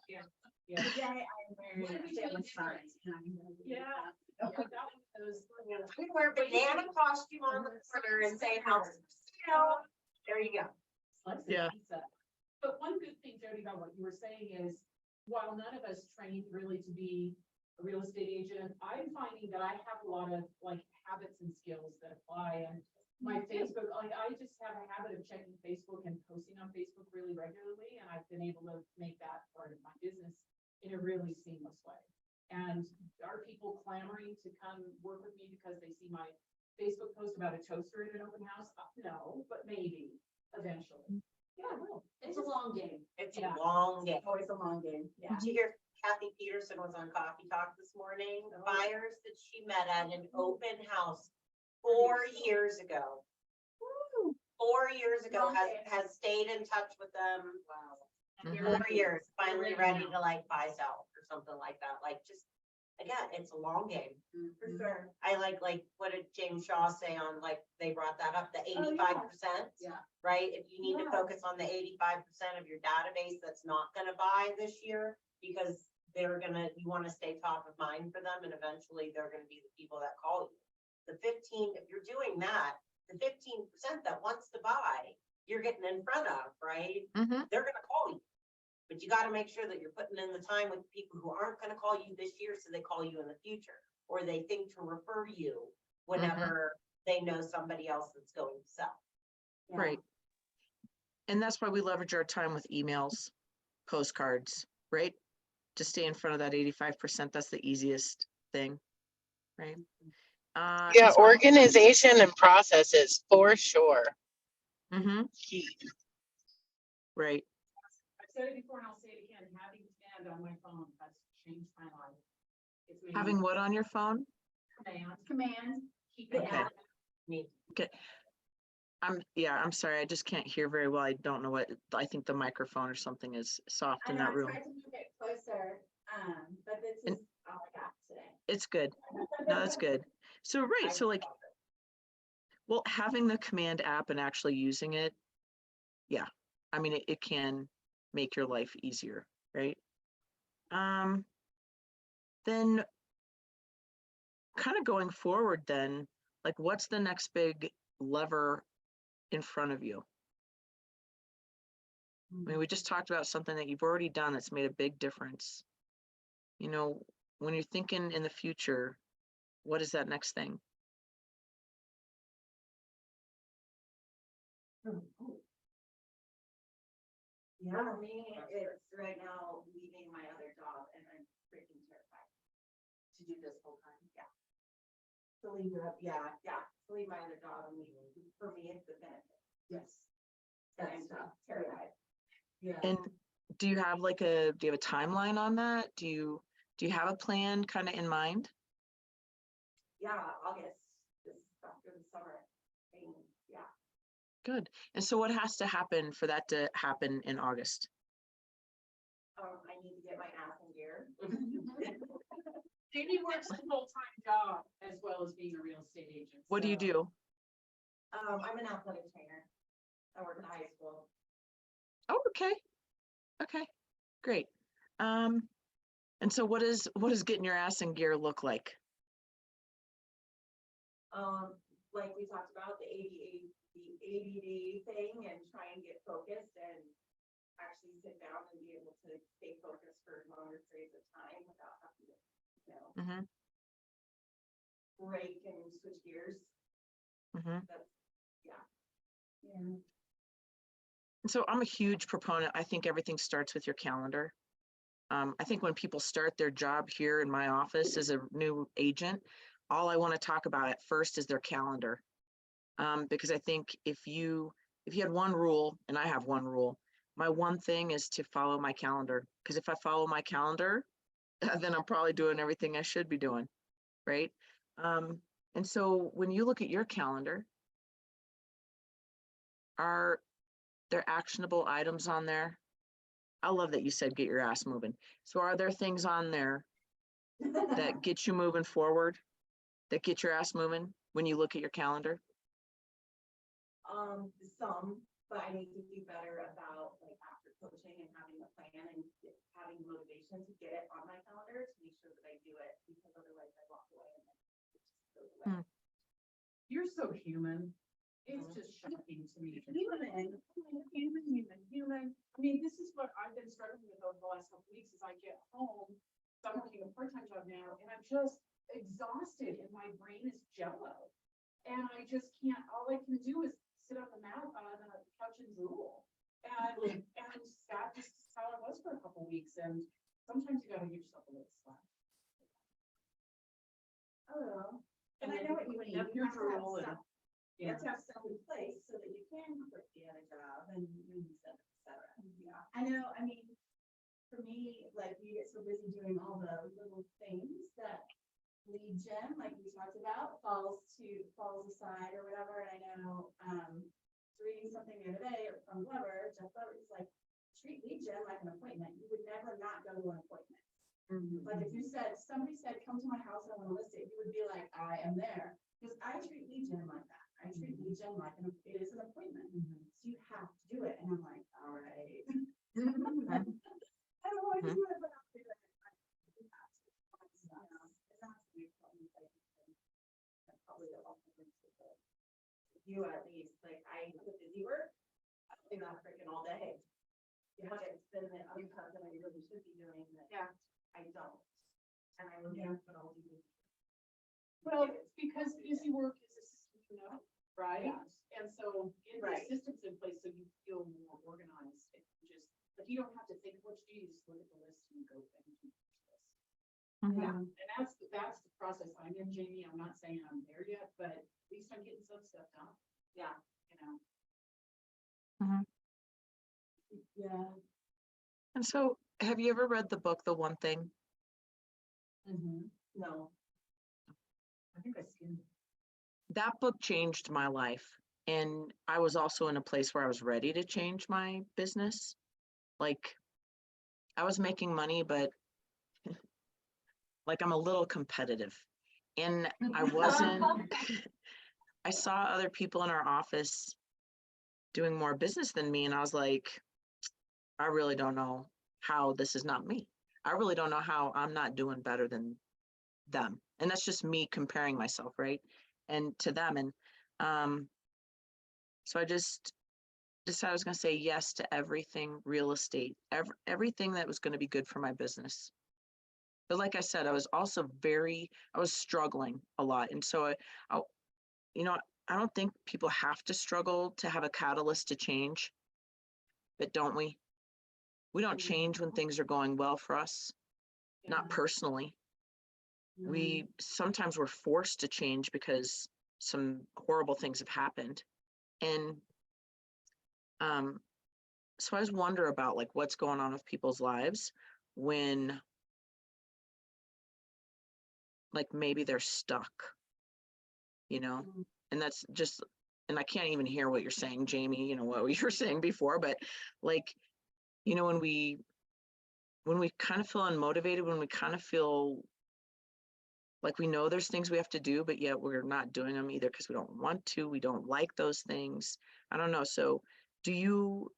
[SPEAKER 1] Yeah.
[SPEAKER 6] Today I'm wearing
[SPEAKER 1] What
[SPEAKER 6] a
[SPEAKER 1] did we do
[SPEAKER 6] family
[SPEAKER 1] different?
[SPEAKER 6] size, and I'm gonna do
[SPEAKER 1] Yeah.
[SPEAKER 6] that.
[SPEAKER 1] That was those.
[SPEAKER 5] We wear banana costume on the corner and say, how, you know, there you go.
[SPEAKER 1] Slices of
[SPEAKER 3] Yeah.
[SPEAKER 1] pizza. But one good thing, Jody, about what you were saying is, while none of us trained really to be a real estate agent, I'm finding that I have a lot of like habits and skills that apply. And my Facebook, like I just have a habit of checking Facebook and posting on Facebook really regularly. And I've been able to make that part of my business in a really seamless way. And are people clamoring to come work with me because they see my Facebook post about a toaster in an open house? No, but maybe eventually. Yeah, well,
[SPEAKER 6] It's a long game.
[SPEAKER 5] It's
[SPEAKER 1] Yeah.
[SPEAKER 5] a long game.
[SPEAKER 6] Always a long game. Yeah.
[SPEAKER 5] Did you hear Kathy Peterson was on Coffee Talk this morning, the buyers that she met at an open house 4 years ago. 4 years ago has stayed in touch with them.
[SPEAKER 1] Wow.
[SPEAKER 3] Mhm.
[SPEAKER 5] 4 years, finally ready
[SPEAKER 1] now.
[SPEAKER 5] to like buy, sell or something like that. Like just, again, it's a long game.
[SPEAKER 2] For sure.
[SPEAKER 5] I like, what did James Shaw say on, like, they brought that up, the
[SPEAKER 2] Oh, yeah.
[SPEAKER 5] 85%?
[SPEAKER 1] Yeah.
[SPEAKER 5] Right? If you need to
[SPEAKER 2] Yeah.
[SPEAKER 5] focus on the 85% of your database that's not gonna buy this year, because you wanna stay top of mind for them, and eventually they're gonna be the people that call you. The 15, if you're doing that, the 15% that wants to buy, you're getting in front of, right?
[SPEAKER 3] Mhm.
[SPEAKER 5] They're gonna call you. But you gotta make sure that you're putting in the time with people who aren't gonna call you this year, so they call you in the future. Or they think to refer you whenever they know somebody else that's going to sell.
[SPEAKER 2] Yeah.
[SPEAKER 3] Right. And that's why we leverage our time with emails, postcards, right? To stay in front of that 85%, that's the easiest thing, right?
[SPEAKER 4] Yeah,
[SPEAKER 3] and so-
[SPEAKER 4] organization and processes for sure.
[SPEAKER 3] Mhm,
[SPEAKER 4] Key.
[SPEAKER 3] right.
[SPEAKER 1] I've said it before and I'll say it again, having command on my phone has changed my life. It's made
[SPEAKER 3] Having
[SPEAKER 1] me
[SPEAKER 3] what on your phone?
[SPEAKER 1] command, keep it
[SPEAKER 3] Okay.
[SPEAKER 1] out.
[SPEAKER 5] Me.
[SPEAKER 3] I'm sorry, I just can't hear very well. I don't know what, I think the microphone or something is soft
[SPEAKER 2] I
[SPEAKER 3] in
[SPEAKER 2] know,
[SPEAKER 3] that
[SPEAKER 2] I
[SPEAKER 3] room.
[SPEAKER 2] tried to move it closer, but this
[SPEAKER 3] And-
[SPEAKER 2] is all I got today.
[SPEAKER 3] It's good. No, that's good. So, right, so like, well, having the command app and actually using it, yeah, I mean, it can make your life easier, right? Then kind of going forward then, like what's the next big lever in front of you? I mean, we just talked about something that you've already done that's made a big difference. You know, when you're thinking in the future, what is that next thing?
[SPEAKER 2] Yeah, for me, it's right now leaving my other job and I'm freaking terrified to do this full time, yeah. To leave your, to leave my other job and leave, for me, it's the benefit.
[SPEAKER 1] Yes.
[SPEAKER 2] And I'm terrified.
[SPEAKER 1] Yeah.
[SPEAKER 3] And do you have do you have a timeline on that? Do you have a plan kind of in mind?
[SPEAKER 2] Yeah, August, this after the summer, thing, yeah.
[SPEAKER 3] Good. And so what has to happen for that to happen in August?
[SPEAKER 2] I need to get my ass in gear.
[SPEAKER 1] Jamie works a full-time job as well as being a real estate agent.
[SPEAKER 3] What do you
[SPEAKER 1] so-
[SPEAKER 3] do?
[SPEAKER 2] I'm an athletic trainer. I work in high school.
[SPEAKER 3] Oh, okay. Okay, great. And so what does getting your ass in gear look like?
[SPEAKER 2] Like we talked about, the ADD thing and try and get focused and actually sit down and be able to stay focused for longer periods of time without having to,
[SPEAKER 3] Mm-hmm,
[SPEAKER 2] break and switch gears.
[SPEAKER 3] mm-hmm.
[SPEAKER 2] That's, yeah. Yeah.
[SPEAKER 3] So I'm a huge proponent. I think everything starts with your calendar. I think when people start their job here in my office as a new agent, all I want to talk about at first is their calendar. Because I think if you had one rule, and I have one rule, my one thing is to follow my calendar. Because if I follow my calendar, then I'm probably doing everything I should be doing, right? And so when you look at your calendar, are there actionable items on there? I love that you said get your ass moving. So are there things on there that get you moving forward, that get your ass moving when you look at your calendar?
[SPEAKER 2] Some, but I need to do better about like after coaching and having a plan and having motivation to get it on my calendar to make sure that I do it, because otherwise I walk away and then it just goes away.
[SPEAKER 1] You're so human. It's just shocking to me.
[SPEAKER 2] Human.
[SPEAKER 1] Human. I mean, this is what I've been struggling with over the last couple of weeks is I get home, so I'm working a part-time job now, and I'm just exhausted and my brain is jello. And I just can't, all I can do is sit on the couch and drool. And that just is how it was for a couple of weeks, and sometimes you gotta give yourself a little slack.
[SPEAKER 2] Oh, and I know what you mean.
[SPEAKER 1] Have
[SPEAKER 2] You
[SPEAKER 1] your
[SPEAKER 2] have to have
[SPEAKER 1] drool and-
[SPEAKER 2] stuff. You have to have stuff in place so that you can quit the other job and et cetera, et cetera. Yeah, I know, I mean, for me, like, we get so busy doing all the little things that lead gen, like we talked about, falls aside or whatever. And I know, reading something the other day from Jeff Weber, he's like, treat lead gen like an appointment. You would never not go to an appointment. Like if somebody said, come to my house, I want to list it, you would be like, I am there. Because I treat lead gen like that. I treat lead gen like it is an appointment. So you have to do it. And I'm like, all right. I don't want to do it, but I'll do it. You have to. You know, and that's the big problem. Probably the you at least, like I do busy work, I do that freaking all day. But it's been the other part that I really should be doing that I don't. And I would but I'll do it.
[SPEAKER 1] Well, it's because busy work is a system, you know, right?
[SPEAKER 2] Yeah.
[SPEAKER 1] And so get
[SPEAKER 2] Right.
[SPEAKER 1] the systems in place so you feel more organized and just, like, you don't have to think what you do, you just look at the list and go and do this.
[SPEAKER 2] Yeah.
[SPEAKER 1] And that's the process I'm in, Jamie. I'm not saying I'm there yet, but at least I'm getting some stuff done,
[SPEAKER 2] Yeah.
[SPEAKER 1] you know?
[SPEAKER 2] Yeah.
[SPEAKER 3] And so, have you ever read the book, The One Thing?
[SPEAKER 2] No.
[SPEAKER 1] I think I skimmed.
[SPEAKER 3] That book changed my life. And I was also in a place where I was ready to change my business. Like, I was making money, but like I'm a little competitive. And I wasn't, I saw other people in our office doing more business than me. And I was like, I really don't know how this is not me. I really don't know how I'm not doing better than them. And that's just me comparing myself, right? And to them. And so I just decided I was going to say yes to everything real estate, everything that was going to be good for my business. But like I said, I was also I was struggling a lot. And so you know, I don't think people have to struggle to have a catalyst to change, but don't we? We don't change when things are going well for us, not personally. Sometimes we're forced to change because some horrible things have happened. And so I just wonder about like what's going on with people's lives when like maybe they're stuck, you know, and that's just, and I can't even hear what you're saying, Jamie, you know, what you were saying before, but like, you know, when we kind of feel unmotivated, when we kind of feel like we know there's things we have to do, but yet we're not doing them either because we don't want to, we don't like those things. I don't know. So do you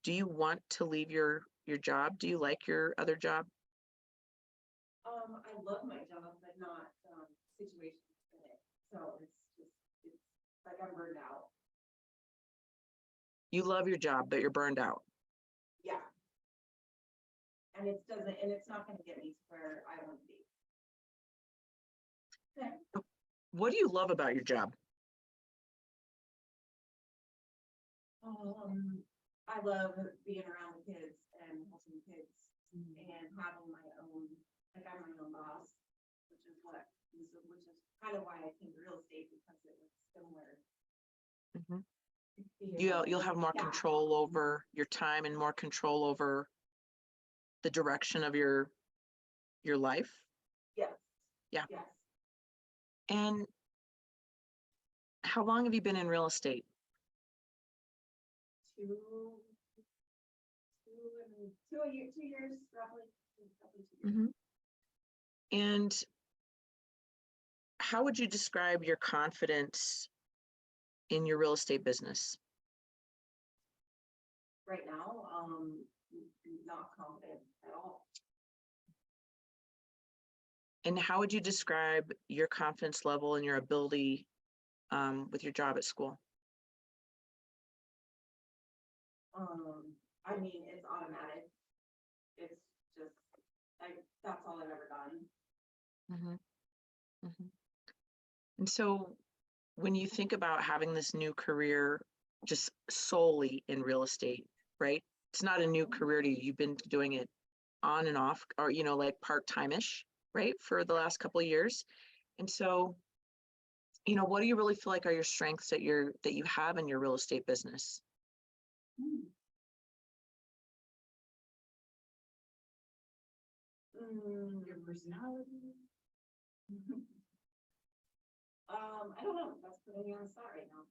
[SPEAKER 3] want to leave your job? Do you like your other job?
[SPEAKER 2] I love my job, but not situations in it. So it's like I'm burned out.
[SPEAKER 3] You love your job, but you're burned out.
[SPEAKER 2] Yeah. And it's not gonna get me to where I want to be. Okay.
[SPEAKER 3] What do you love about your job?
[SPEAKER 2] I love being around the kids and helping kids and having my own, like I'm my own boss, which is kind of why I came to real estate because it was similar.
[SPEAKER 3] You'll have more control over your time and more control over the direction of your life.
[SPEAKER 2] Yes.
[SPEAKER 3] Yeah.
[SPEAKER 2] Yes.
[SPEAKER 3] And how long have you been in real estate?
[SPEAKER 2] 2 years roughly. Roughly 2 years.
[SPEAKER 3] And how would you describe your confidence in your real estate business?
[SPEAKER 2] Right now, not confident at all.
[SPEAKER 3] And how would you describe your confidence level and your ability with your job at school?
[SPEAKER 2] I mean, it's automatic. It's just, that's all I've ever done.
[SPEAKER 3] And so when you think about having this new career just solely in real estate, right? It's not a new career to you. You've been doing it on and off, or, you know, like part-time-ish, right? For the last couple of years. And so, you know, what do you really feel like are your strengths that you have in your real estate business?
[SPEAKER 1] Your personality?
[SPEAKER 6] I don't know, that's putting me on the spot right now.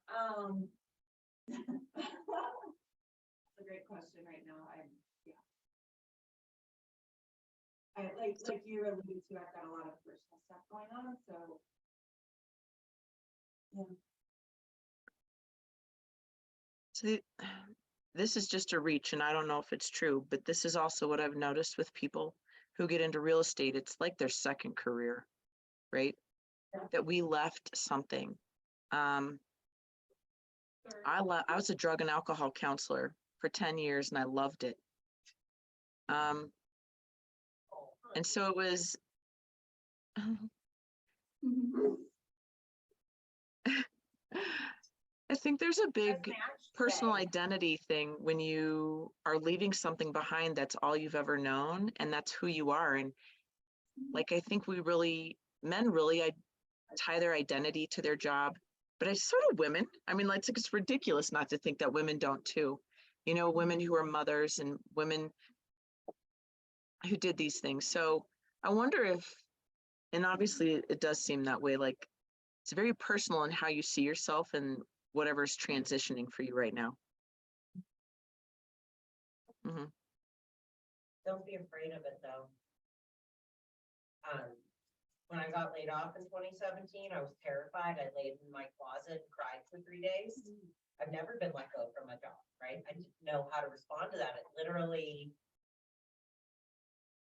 [SPEAKER 6] That's a great question right now, like you alluded to, I've got a lot of personal stuff going on, so. Yeah.
[SPEAKER 3] So this is just a reach, and I don't know if it's true, but this is also what I've noticed with people who get into real estate. It's like their second career, right?
[SPEAKER 6] Yeah.
[SPEAKER 3] That we left something. I was a drug and alcohol counselor for 10 years and I loved it. And so it was, I think there's a big personal identity thing when you are leaving something behind that's all you've ever known and that's who you are. And like, I think men really tie their identity to their job, but I sort of women, I mean, like, it's ridiculous not to think that women don't too. You know, women who are mothers and women who did these things. So I wonder if, and obviously it does seem that way, like it's very personal in how you see yourself and whatever's transitioning for you right now. Mm-hmm.
[SPEAKER 5] Don't be afraid of it though. When I got laid off in 2017, I was terrified. I laid in my closet and cried for 3 days. I've never been let go from a job, right? I didn't know how to respond to that. It literally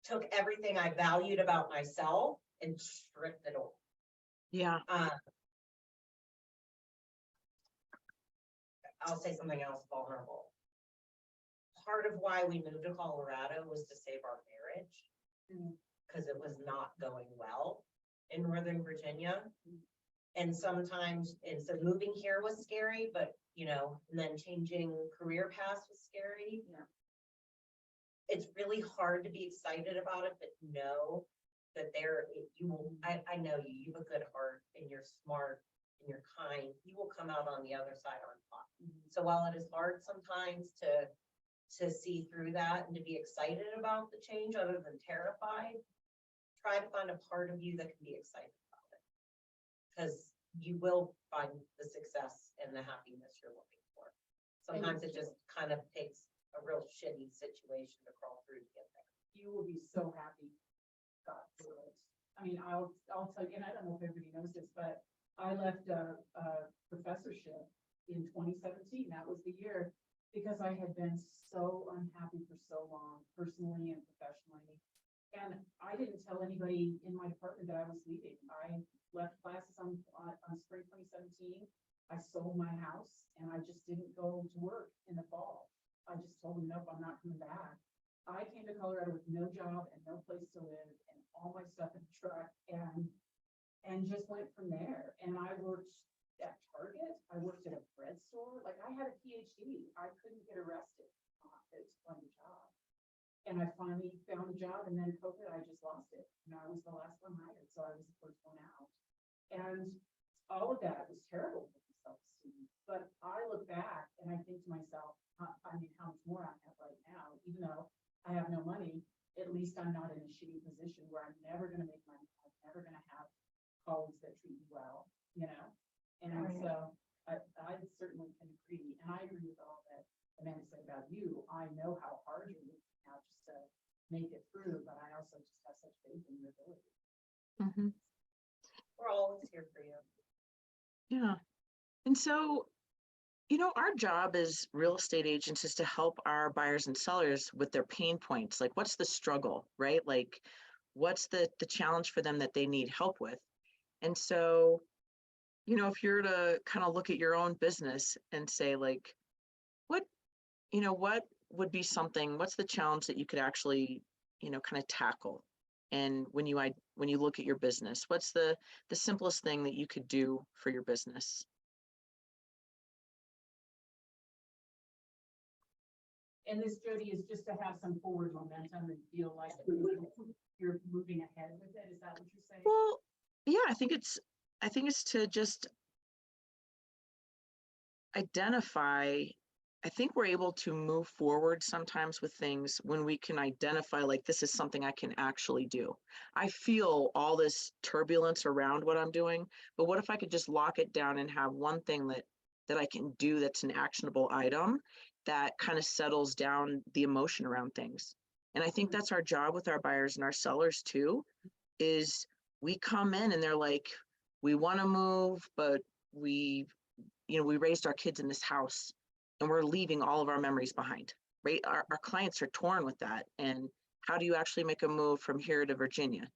[SPEAKER 5] took everything I valued about myself and stripped it all.
[SPEAKER 3] Yeah.
[SPEAKER 5] I'll say something else vulnerable. Part of why we moved to Colorado was to save our marriage because it was not going well in Northern Virginia. And sometimes, and so moving here was scary, but you know, and then changing career paths was scary.
[SPEAKER 6] Yeah.
[SPEAKER 5] It's really hard to be excited about it, but know that you will, I know you have a good heart and you're smart and you're kind, you will come out on the other side on top. So while it is hard sometimes to see through that and to be excited about the change other than terrified, try to find a part of you that can be excited about it. Because you will find the success and the happiness you're looking for. Sometimes it just kind of takes a real shitty situation to crawl through to get there.
[SPEAKER 1] You will be so happy. God, I mean, I'll tell you, and I don't know if everybody knows this, but I left a professorship in 2017. That was the year because I had been so unhappy for so long, personally and professionally. And I didn't tell anybody in my department that I was leaving. I left classes on spring 2017. I sold my house and I just didn't go to work in the fall. I just told them, nope, I'm not coming back. I came to Colorado with no job and no place to live and all my stuff in the truck and just went from there. And I worked at Target. I worked at a bread store. Like I had a PhD. I couldn't get arrested. It's a funny job. And I finally found a job and then COVID, I just lost it. And I was the last one hired. So I was the first one out. And all of that was terrible for self-esteem. But I look back and I think to myself, I mean, how much more I have right now, even though I have no money, at least I'm not in a shitty position where I'm never going to make money. I'm never going to have colleagues that treat me well, you know? And so I certainly can agree. And I agree with all that Amanda said about you. I know how hard you're working now just to make it through, but I also just have such faith in your ability.
[SPEAKER 3] Mm-hmm.
[SPEAKER 5] We're always here for you.
[SPEAKER 3] Yeah. And so, you know, our job as real estate agents is to help our buyers and sellers with their pain points. Like, what's the struggle, right? Like, what's the challenge for them that they need help with? And so, you know, if you're to kind of look at your own business and say, like, what would be something, what's the challenge that you could actually, you know, kind of tackle? And when you look at your business, what's the simplest thing that you could do for your business?
[SPEAKER 1] And this, Jody, is just to have some forward momentum and feel like you're moving ahead with it. Is that what you're saying?
[SPEAKER 3] Well, yeah, I think it's to just identify. I think we're able to move forward sometimes with things when we can identify, like, this is something I can actually do. I feel all this turbulence around what I'm doing, but what if I could just lock it down and have one thing that I can do that's an actionable item that kind of settles down the emotion around things. And I think that's our job with our buyers and our sellers too, is we come in and they're like, we want to move, but we raised our kids in this house and we're leaving all of our memories behind, right? Our clients are torn with that. And how do you actually make a move from here to Virginia?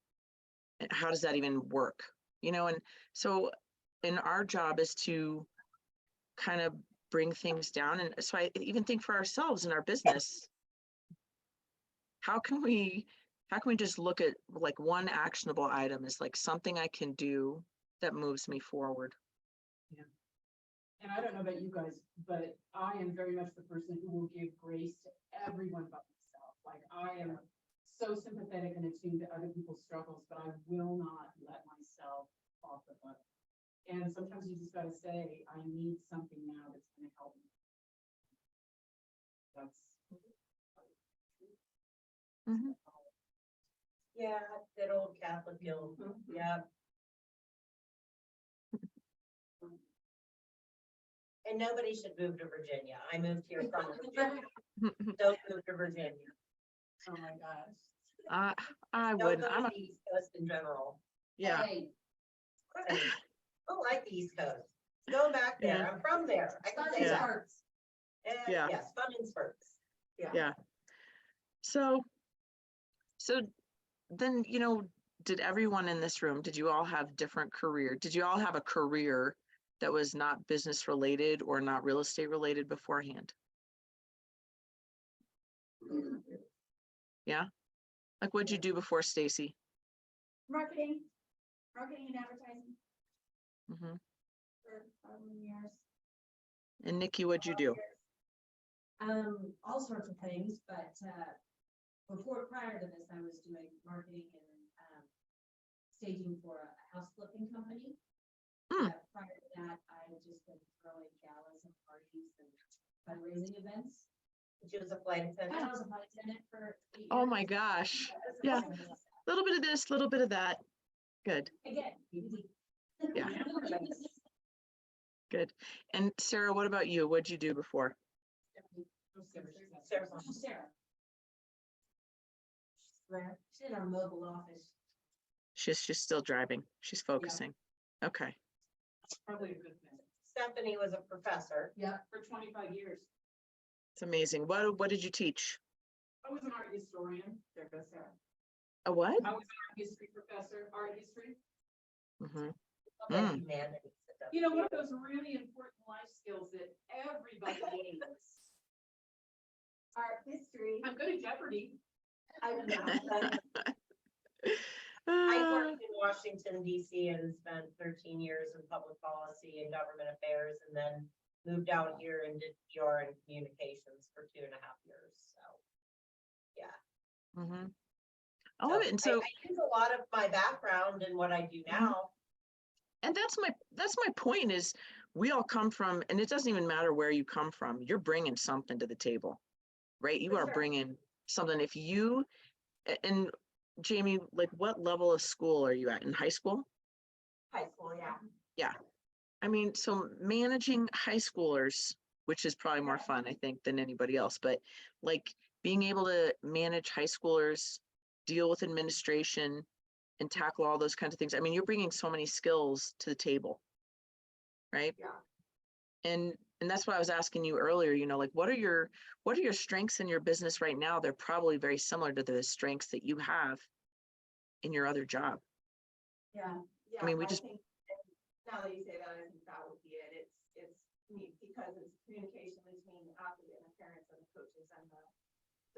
[SPEAKER 3] And how does that even work? And so, and our job is to kind of bring things down. And so I even think for ourselves in our business, how can we just look at like one actionable item as like something I can do that moves me forward?
[SPEAKER 1] And I don't know about you guys, but I am very much the person who will give grace to everyone but myself. Like I am so sympathetic and attuned to other people's struggles, but I will not let myself off the hook. And sometimes you just gotta say, I need something now that's gonna help me. That's.
[SPEAKER 3] Mhm.
[SPEAKER 5] Yeah, good old Catholic guilt, yeah. And nobody should move to Virginia. I moved here from Virginia. Don't move to Virginia.
[SPEAKER 1] Oh my gosh.
[SPEAKER 3] I
[SPEAKER 5] Don't
[SPEAKER 3] would.
[SPEAKER 5] go
[SPEAKER 3] I'm
[SPEAKER 5] to
[SPEAKER 3] a,
[SPEAKER 5] the East Coast in general.
[SPEAKER 3] yeah.
[SPEAKER 6] Hey,
[SPEAKER 5] I like the East Coast. Going back there,
[SPEAKER 3] Yeah.
[SPEAKER 5] I'm from there. I can say
[SPEAKER 3] Yeah.
[SPEAKER 5] that. And
[SPEAKER 3] Yeah.
[SPEAKER 5] yes, fun in spurts.
[SPEAKER 3] Yeah. So then, did everyone in this room, did you all have different career? Did you all have a career that was not business related or not real estate related beforehand? Yeah. Like what'd you do before, Stacy?
[SPEAKER 6] marketing and advertising
[SPEAKER 3] Mm-hmm.
[SPEAKER 6] for 11 years.
[SPEAKER 3] And Nikki, what'd you do?
[SPEAKER 6] All sorts of things, but, prior to this, I was doing marketing and, staging for a house flipping company.
[SPEAKER 3] Hmm.
[SPEAKER 6] Prior to that, I had just been throwing galas and parties and fundraising events.
[SPEAKER 5] She was a flight
[SPEAKER 6] I
[SPEAKER 5] attendant.
[SPEAKER 6] was a flight attendant for 8
[SPEAKER 3] Oh
[SPEAKER 6] years.
[SPEAKER 3] my gosh. Yeah. Little bit of this, little bit of that. Good,
[SPEAKER 6] Again.
[SPEAKER 3] Yeah. good. And Sarah, what about you? What'd you do before?
[SPEAKER 5] Sarah's
[SPEAKER 6] Oh, Sarah. She's in our mobile office.
[SPEAKER 3] She's still driving. She's focusing. Okay.
[SPEAKER 1] Probably a good thing.
[SPEAKER 5] Stephanie was a professor.
[SPEAKER 6] Yeah.
[SPEAKER 1] For 25 years.
[SPEAKER 3] It's amazing. What did you teach?
[SPEAKER 1] I was an art historian. There goes Sarah.
[SPEAKER 3] A what?
[SPEAKER 1] I was an art history professor, art history.
[SPEAKER 3] Mm-hmm.
[SPEAKER 5] Like humanities.
[SPEAKER 1] You know, one of those really important life skills that everybody needs.
[SPEAKER 2] Art history.
[SPEAKER 1] I'm good at Jeopardy.
[SPEAKER 2] I don't know.
[SPEAKER 5] I worked in Washington DC and spent 13 years in public policy and government affairs, and then moved out here and did PR and communications for 2.5 years. So, yeah.
[SPEAKER 3] Mm-hmm. I love it. And
[SPEAKER 5] I
[SPEAKER 3] so,
[SPEAKER 5] use a lot of my background in what I do now.
[SPEAKER 3] and that's my point is we all come from, and it doesn't even matter where you come from. You're bringing something to the table, right? You
[SPEAKER 5] For
[SPEAKER 3] are
[SPEAKER 5] sure.
[SPEAKER 3] bringing something. If you, and Jamie, like what level of school are you at in high school?
[SPEAKER 5] High school, yeah.
[SPEAKER 3] Yeah. I mean, so managing high schoolers, which is probably more fun, I think, than anybody else, but like being able to manage high schoolers, deal with administration and tackle all those kinds of things. I mean, you're bringing so many skills to the table, right?
[SPEAKER 5] Yeah.
[SPEAKER 3] And that's why I was asking you earlier, like what are your strengths in your business right now? They're probably very similar to the strengths that you have in your other job.
[SPEAKER 2] Yeah.
[SPEAKER 3] I mean, we just,
[SPEAKER 2] think, now that you say that, I think that would be it. It's neat because it's communication between the athlete and the parents and the coaches and the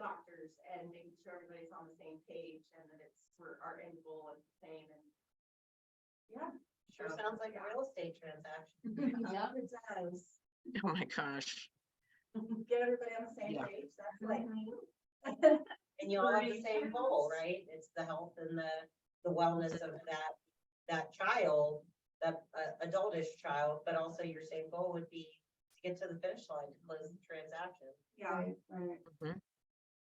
[SPEAKER 2] doctors and making sure everybody's on the same page and that our end goal is the same and yeah.
[SPEAKER 5] Sure sounds like a real estate transaction.
[SPEAKER 2] Yeah, it does.
[SPEAKER 3] oh my gosh.
[SPEAKER 2] Get everybody on the same
[SPEAKER 3] Yeah.
[SPEAKER 2] page. That's like me.
[SPEAKER 5] And you all have the same goal, right? It's the health and the wellness of that child, that adultish child, but also your same goal would be get to the finish line to close the transaction.
[SPEAKER 2] Yeah, right.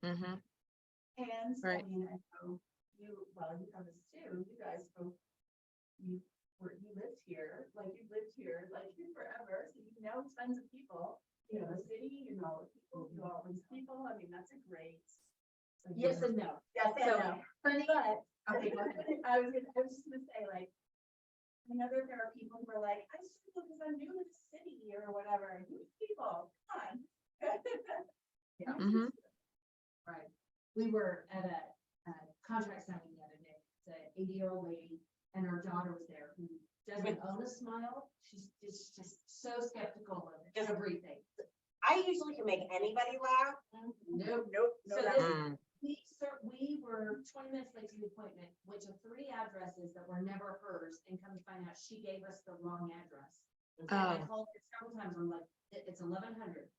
[SPEAKER 3] Mm-hmm.
[SPEAKER 2] And I
[SPEAKER 3] Right.
[SPEAKER 2] mean, I know you, well, you know this too, you guys both, you lived here, like you lived here, like forever, so you know tons of people. You know, the city, you know, people, you know, all these people, I mean, that's a great.
[SPEAKER 6] Yes and no.
[SPEAKER 2] Yes,
[SPEAKER 6] So,
[SPEAKER 2] and no.
[SPEAKER 6] funny,
[SPEAKER 2] But, okay, go ahead. I was just gonna say, like, I know that there are people who are like, I struggle because I'm new to the city or whatever, these people, come on.
[SPEAKER 6] Yeah.
[SPEAKER 3] Mm-hmm.
[SPEAKER 6] Right. We were at a contract signing the other day. It's an 80-year-old lady and her daughter was there who doesn't own a smile. She's just so skeptical of everything.
[SPEAKER 5] I usually can make anybody laugh.
[SPEAKER 6] Nope.
[SPEAKER 2] No,
[SPEAKER 6] So
[SPEAKER 2] that-
[SPEAKER 6] this, we were 20 minutes late to the appointment, went to 3 addresses that were never hers, and come to find out she gave us the wrong address. And I
[SPEAKER 3] Oh.
[SPEAKER 6] called her several times, I'm like, it's 1100.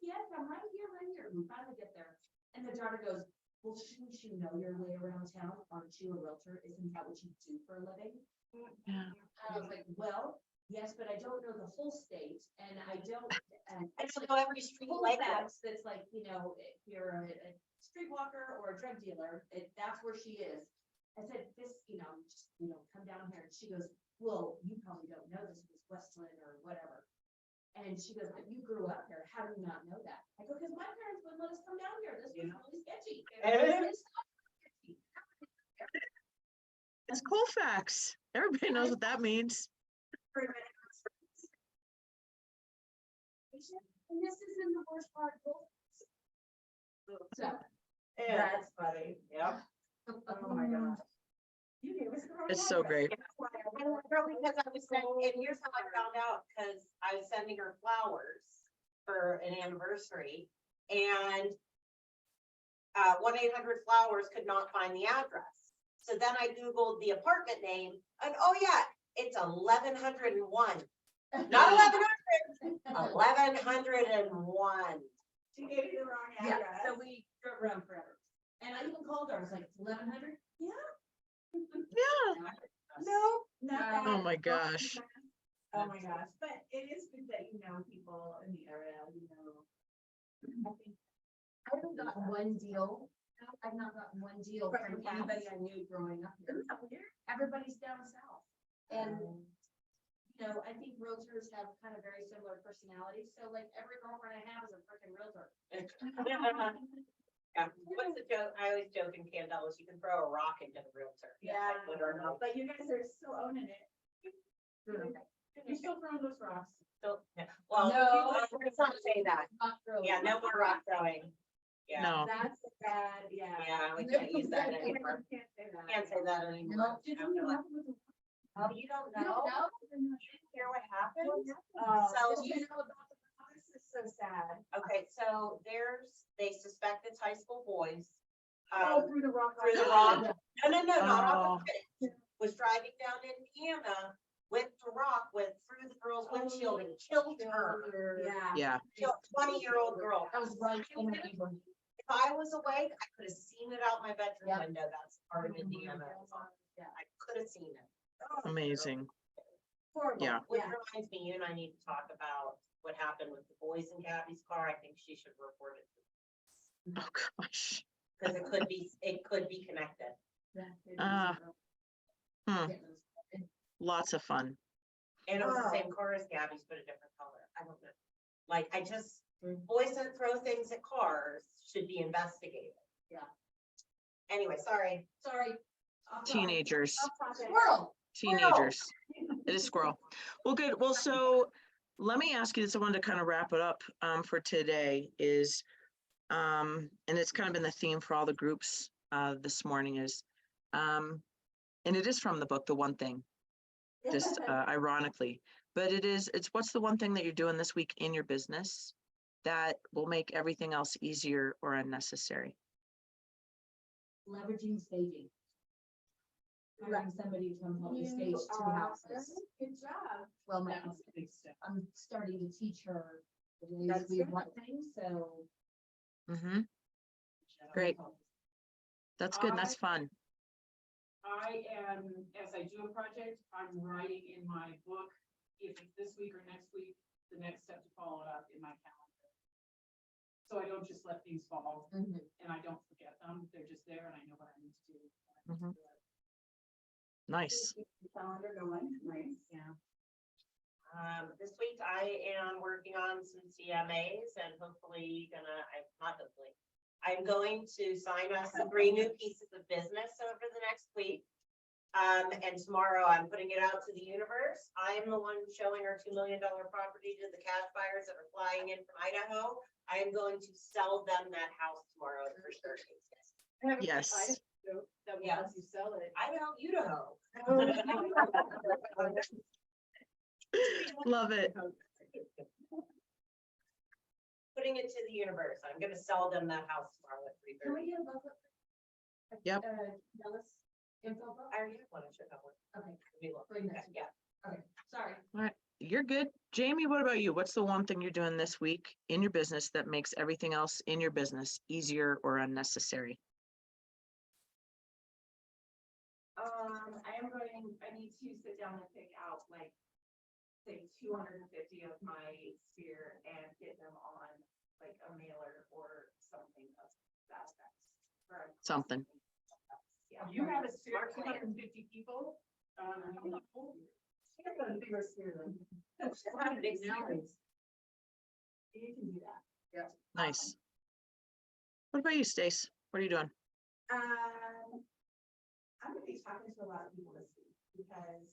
[SPEAKER 6] Yes, I'm right here. We finally get there. And the daughter goes, well, shouldn't you know your way around town? Aren't you a realtor? Isn't that what you do for a living?
[SPEAKER 3] Yeah.
[SPEAKER 6] And I was like, well, yes, but I don't know the whole state, and I don't.
[SPEAKER 5] I don't know every street like that.
[SPEAKER 6] Colfax, that's like, you know, if you're a streetwalker or a drug dealer, that's where she is. I said, this, just, come down here. And she goes, well, you probably don't know this was Westland or whatever. And she goes, but you grew up here. How do you not know that? I go, because my parents wouldn't let us come down here. This was really sketchy. It's not sketchy.
[SPEAKER 3] It's Colfax. Everybody knows what that means.
[SPEAKER 6] And this is in the worst part. So.
[SPEAKER 5] Yeah, that's funny. Yeah.
[SPEAKER 2] Oh my gosh. You gave us the wrong
[SPEAKER 3] It's so
[SPEAKER 2] address.
[SPEAKER 3] great.
[SPEAKER 5] Probably because I was sending, and here's how I found out, because I was sending her flowers for an anniversary, and 1-800-Flowers could not find the address. So then I Googled the apartment name, and oh yeah, it's 1101. Not 1100, 1101.
[SPEAKER 2] She gave you the wrong
[SPEAKER 6] Yeah,
[SPEAKER 2] address.
[SPEAKER 6] so we drove around forever. And I even called her, I was like, 1100? Yeah.
[SPEAKER 3] Yeah.
[SPEAKER 2] No, not
[SPEAKER 6] Oh
[SPEAKER 2] that.
[SPEAKER 3] my gosh.
[SPEAKER 2] Oh my gosh, but it is good that you know people in the area, I think.
[SPEAKER 6] I haven't gotten one deal. I've not gotten one deal
[SPEAKER 2] From
[SPEAKER 6] from
[SPEAKER 2] Cass?
[SPEAKER 6] anybody I knew growing up here.
[SPEAKER 2] Isn't that weird?
[SPEAKER 6] Everybody's down south. And, I think realtors have kind of very similar personalities. So like every girlfriend I have is a freaking realtor.
[SPEAKER 5] Yeah, what's the joke? I always joke in Candela, you can throw a rock into the realtor.
[SPEAKER 2] Yeah,
[SPEAKER 5] Like, whether or not.
[SPEAKER 2] but you guys are still owning it. You're still throwing those rocks.
[SPEAKER 5] Still, yeah. Well,
[SPEAKER 6] No.
[SPEAKER 5] let's not say that.
[SPEAKER 6] Not really.
[SPEAKER 5] Yeah, no more rock throwing. Yeah.
[SPEAKER 3] No.
[SPEAKER 2] That's bad, yeah.
[SPEAKER 5] Yeah, we can't use that anymore.
[SPEAKER 2] Can't say that.
[SPEAKER 5] Can't say that anymore.
[SPEAKER 2] Did
[SPEAKER 5] I
[SPEAKER 2] something
[SPEAKER 5] feel like-
[SPEAKER 2] happen with the?
[SPEAKER 5] Oh, you don't
[SPEAKER 6] You don't
[SPEAKER 5] know?
[SPEAKER 6] know?
[SPEAKER 5] You didn't hear what happened?
[SPEAKER 2] So
[SPEAKER 5] So-
[SPEAKER 2] you know about the, this is so sad.
[SPEAKER 5] Okay, so they suspect it's high school boys.
[SPEAKER 2] Through the rock.
[SPEAKER 5] through the rock. No, not
[SPEAKER 3] Oh.
[SPEAKER 5] off the bridge. Was driving down Indiana, whipped a rock, went through the girl's windshield and killed her.
[SPEAKER 2] Yeah.
[SPEAKER 3] Yeah.
[SPEAKER 5] Killed 20-year-old girl.
[SPEAKER 6] I was right in the neighborhood.
[SPEAKER 5] If I was awake, I could have seen it out my bedroom
[SPEAKER 6] Yep.
[SPEAKER 5] window. That's part of Indiana.
[SPEAKER 6] Yeah.
[SPEAKER 5] I could have seen it.
[SPEAKER 3] Amazing.
[SPEAKER 2] Horrible.
[SPEAKER 3] Yeah.
[SPEAKER 5] Which reminds me, you and I need to talk about what happened with the boys in Gabby's car. I think she should report it.
[SPEAKER 3] Oh, gosh.
[SPEAKER 5] Because it could be connected.
[SPEAKER 3] Hmm. Lots of fun.
[SPEAKER 5] And it was the same car as Gabby's, but a different color. I don't know. Like, boys that throw things at cars should be investigated.
[SPEAKER 6] Yeah.
[SPEAKER 5] Anyway, sorry.
[SPEAKER 6] Sorry.
[SPEAKER 3] Teenagers.
[SPEAKER 6] Squirrel.
[SPEAKER 3] Teenagers. It is squirrel. Well, good. Well, so let me ask you this. I wanted to kind of wrap it up for today is, and it's kind of been the theme for all the groups this morning is, and it is from the book, The One Thing, just ironically, but it's what's the one thing that you're doing this week in your business that will make everything else easier or unnecessary?
[SPEAKER 6] Leveraging staging. Hiring somebody to come help you stage 2 houses.
[SPEAKER 2] Good job.
[SPEAKER 6] Well,
[SPEAKER 1] That was a big step.
[SPEAKER 6] I'm starting to teach her the ways
[SPEAKER 2] That's
[SPEAKER 6] we
[SPEAKER 2] good.
[SPEAKER 6] want things, so.
[SPEAKER 3] Mm-hmm. Great. That's good. That's fun.
[SPEAKER 1] I am, as I do a project, I'm writing in my book, if it's this week or next week, the next step to follow it up in my calendar. So I don't just let things fall
[SPEAKER 6] Mhm.
[SPEAKER 1] and I don't forget them. They're just there and I know what I need to do.
[SPEAKER 3] Mhm. Nice.
[SPEAKER 2] Keep the calendar going, nice.
[SPEAKER 1] Yeah.
[SPEAKER 5] This week I am working on some CMAs and hopefully I'm going to sign us 3 new pieces of business over the next week. And tomorrow I'm putting it out to the universe. I am the one showing our $2 million property to the cash buyers that are flying in from Idaho. I am going to sell them that house tomorrow for sure.
[SPEAKER 3] Yes.
[SPEAKER 1] That will
[SPEAKER 5] Yes.
[SPEAKER 1] help you sell it.
[SPEAKER 5] Idaho, Idaho.
[SPEAKER 3] Love it.
[SPEAKER 5] Putting it to the universe. I'm gonna sell them that house tomorrow at
[SPEAKER 6] Can
[SPEAKER 5] 3:30.
[SPEAKER 6] we get a book?
[SPEAKER 3] Yep.
[SPEAKER 6] Dallas info book?
[SPEAKER 5] I already have one. I should have one.
[SPEAKER 6] Okay,
[SPEAKER 5] Let me look.
[SPEAKER 6] bring that.
[SPEAKER 5] Yeah.
[SPEAKER 6] Okay, sorry.
[SPEAKER 3] All right. You're good. Jamie, what about you? What's the one thing you're doing this week in your business that makes everything else in your business easier or unnecessary?
[SPEAKER 2] I need to sit down and pick out like, say, 250 of my sphere and get them on like a mailer or something of that effect.
[SPEAKER 3] Something.
[SPEAKER 2] Yeah.
[SPEAKER 1] You have a sphere,
[SPEAKER 5] Smart plan.
[SPEAKER 1] 250 people.
[SPEAKER 2] She got a bigger sphere than.
[SPEAKER 5] Big sphere.
[SPEAKER 2] You can do that. Yeah.
[SPEAKER 3] Nice. What about you, Stace? What are you doing?
[SPEAKER 2] I'm gonna be talking to a lot of people this week because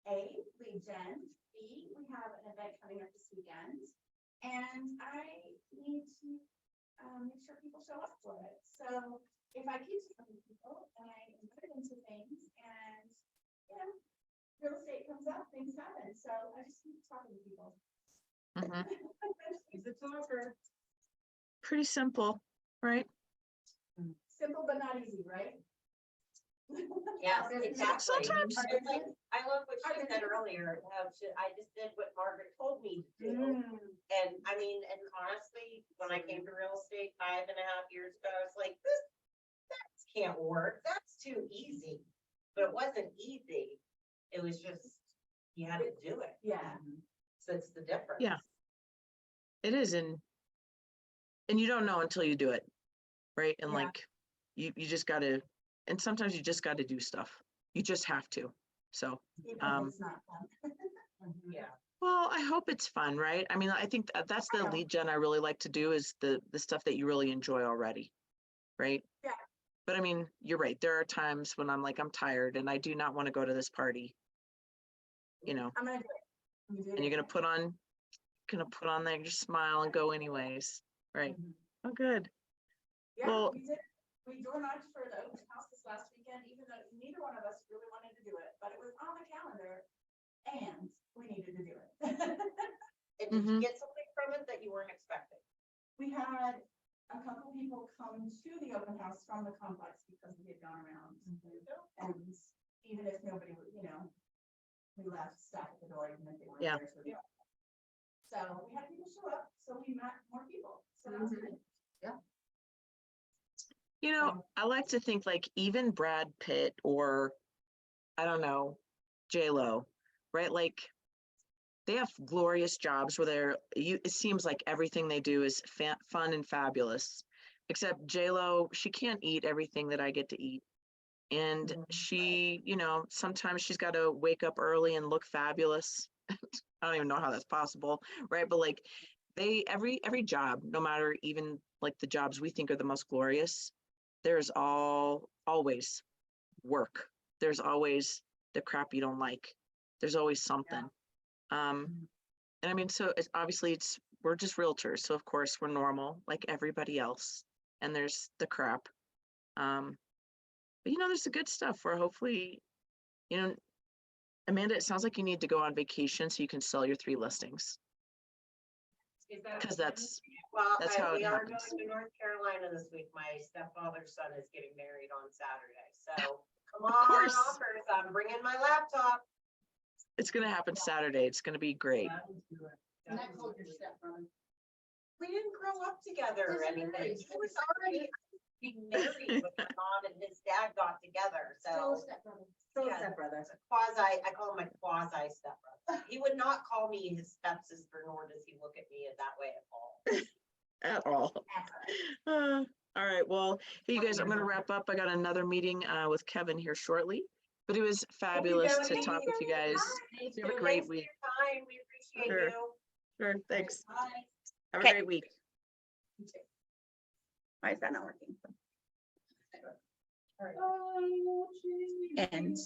[SPEAKER 2] A, lead gen, B, we have an event coming up this weekend. And I need to make sure people show up for it. So if I keep talking to people and I invite them to things and, you know, real estate comes up, things happen. So I just keep talking to people.
[SPEAKER 3] Mhm.
[SPEAKER 1] He's a talker.
[SPEAKER 3] Pretty simple, right?
[SPEAKER 2] Simple but not easy, right?
[SPEAKER 5] Yes, exactly.
[SPEAKER 3] Sometimes-
[SPEAKER 5] I love what she said earlier, how I just did what Margaret told me to do. And I mean, and honestly, when I came to real estate 5.5 years ago, I was like, that can't work. That's too easy. But it wasn't easy. It was just, you had to do it.
[SPEAKER 2] Yeah.
[SPEAKER 5] So it's the difference.
[SPEAKER 3] Yeah. It is, and you don't know until you do it, right? And
[SPEAKER 2] Yeah.
[SPEAKER 3] like, you just gotta, and sometimes you just gotta do stuff. You just have to. So,
[SPEAKER 2] Even
[SPEAKER 3] Um,
[SPEAKER 2] if it's not fun.
[SPEAKER 5] Yeah.
[SPEAKER 3] well, I hope it's fun, right? I mean, I think that's the
[SPEAKER 2] I know.
[SPEAKER 3] lead gen I really like to do is the stuff that you really enjoy already, right?
[SPEAKER 2] Yeah.
[SPEAKER 3] But I mean, you're right. There are times when I'm like, I'm tired and I do not want to go to this party, you know,
[SPEAKER 2] I'm gonna do it. I'm gonna do it
[SPEAKER 3] and you're
[SPEAKER 2] anyway.
[SPEAKER 3] gonna put on that your smile and go anyways, right?
[SPEAKER 2] Mhm.
[SPEAKER 3] Oh, good.
[SPEAKER 2] Yeah,
[SPEAKER 3] Well-
[SPEAKER 2] we did. We door knocked for the open house this last weekend, even though neither one of us really wanted to do it, but it was on the calendar and we needed to do it.
[SPEAKER 5] And did you
[SPEAKER 3] Mhm.
[SPEAKER 5] get something from it that you weren't expecting?
[SPEAKER 2] We had a couple people come to the open house from the complex because we had gone around. And even if nobody, you know, we left staff at the door, even if they weren't
[SPEAKER 3] Yeah.
[SPEAKER 2] there. So we had people show up, so we met more people. So that was good.
[SPEAKER 3] You know, I like to think like even Brad Pitt or I don't know, J-Lo, right? Like they have glorious jobs where it seems like everything they do is fun and fabulous. Except J-Lo, she can't eat everything that I get to eat. And she, you know, sometimes she's got to wake up early and look fabulous. I don't even know how that's possible, right? But like every job, no matter even like the jobs we think are the most glorious, there's always work. There's always the crap you don't like. There's always something. And I mean, so obviously we're just realtors. So of course we're normal like everybody else. And there's the crap. But you know, there's the good stuff where hopefully, you know, Amanda, it sounds like you need to go on vacation so you can sell your 3 listings.
[SPEAKER 1] Is that?
[SPEAKER 3] Because that's
[SPEAKER 5] Well,
[SPEAKER 3] That's how it
[SPEAKER 5] we are
[SPEAKER 3] happens.
[SPEAKER 5] going to North Carolina this week. My stepfather's son is getting married on Saturday. So come on,
[SPEAKER 3] course.
[SPEAKER 5] offers. I'm bringing my laptop.
[SPEAKER 3] it's gonna happen Saturday. It's gonna be great.
[SPEAKER 2] And I called your stepbrother.
[SPEAKER 5] We didn't grow up together or anything. He was already, be married when my mom and his dad got together,
[SPEAKER 6] Still a
[SPEAKER 5] so.
[SPEAKER 6] stepbrother.
[SPEAKER 1] Still a
[SPEAKER 5] Yeah.
[SPEAKER 1] stepbrother.
[SPEAKER 5] It's a quasi, I call him my quasi stepbrother. He would not call me his stepsister, nor does he look at me in that way at all.
[SPEAKER 3] At all. All right, well, hey, you guys, I'm gonna wrap up. I got another meeting with Kevin here shortly, but it was fabulous to talk with you guys.
[SPEAKER 5] Thank
[SPEAKER 3] You have a
[SPEAKER 5] you.
[SPEAKER 3] great
[SPEAKER 5] Thanks for
[SPEAKER 3] week.
[SPEAKER 5] your time. We appreciate
[SPEAKER 3] Sure.
[SPEAKER 5] you.
[SPEAKER 3] Sure, thanks.
[SPEAKER 5] Bye.
[SPEAKER 3] Have a
[SPEAKER 2] Okay.
[SPEAKER 3] great week.
[SPEAKER 2] Why is that not working?
[SPEAKER 5] All right.
[SPEAKER 2] And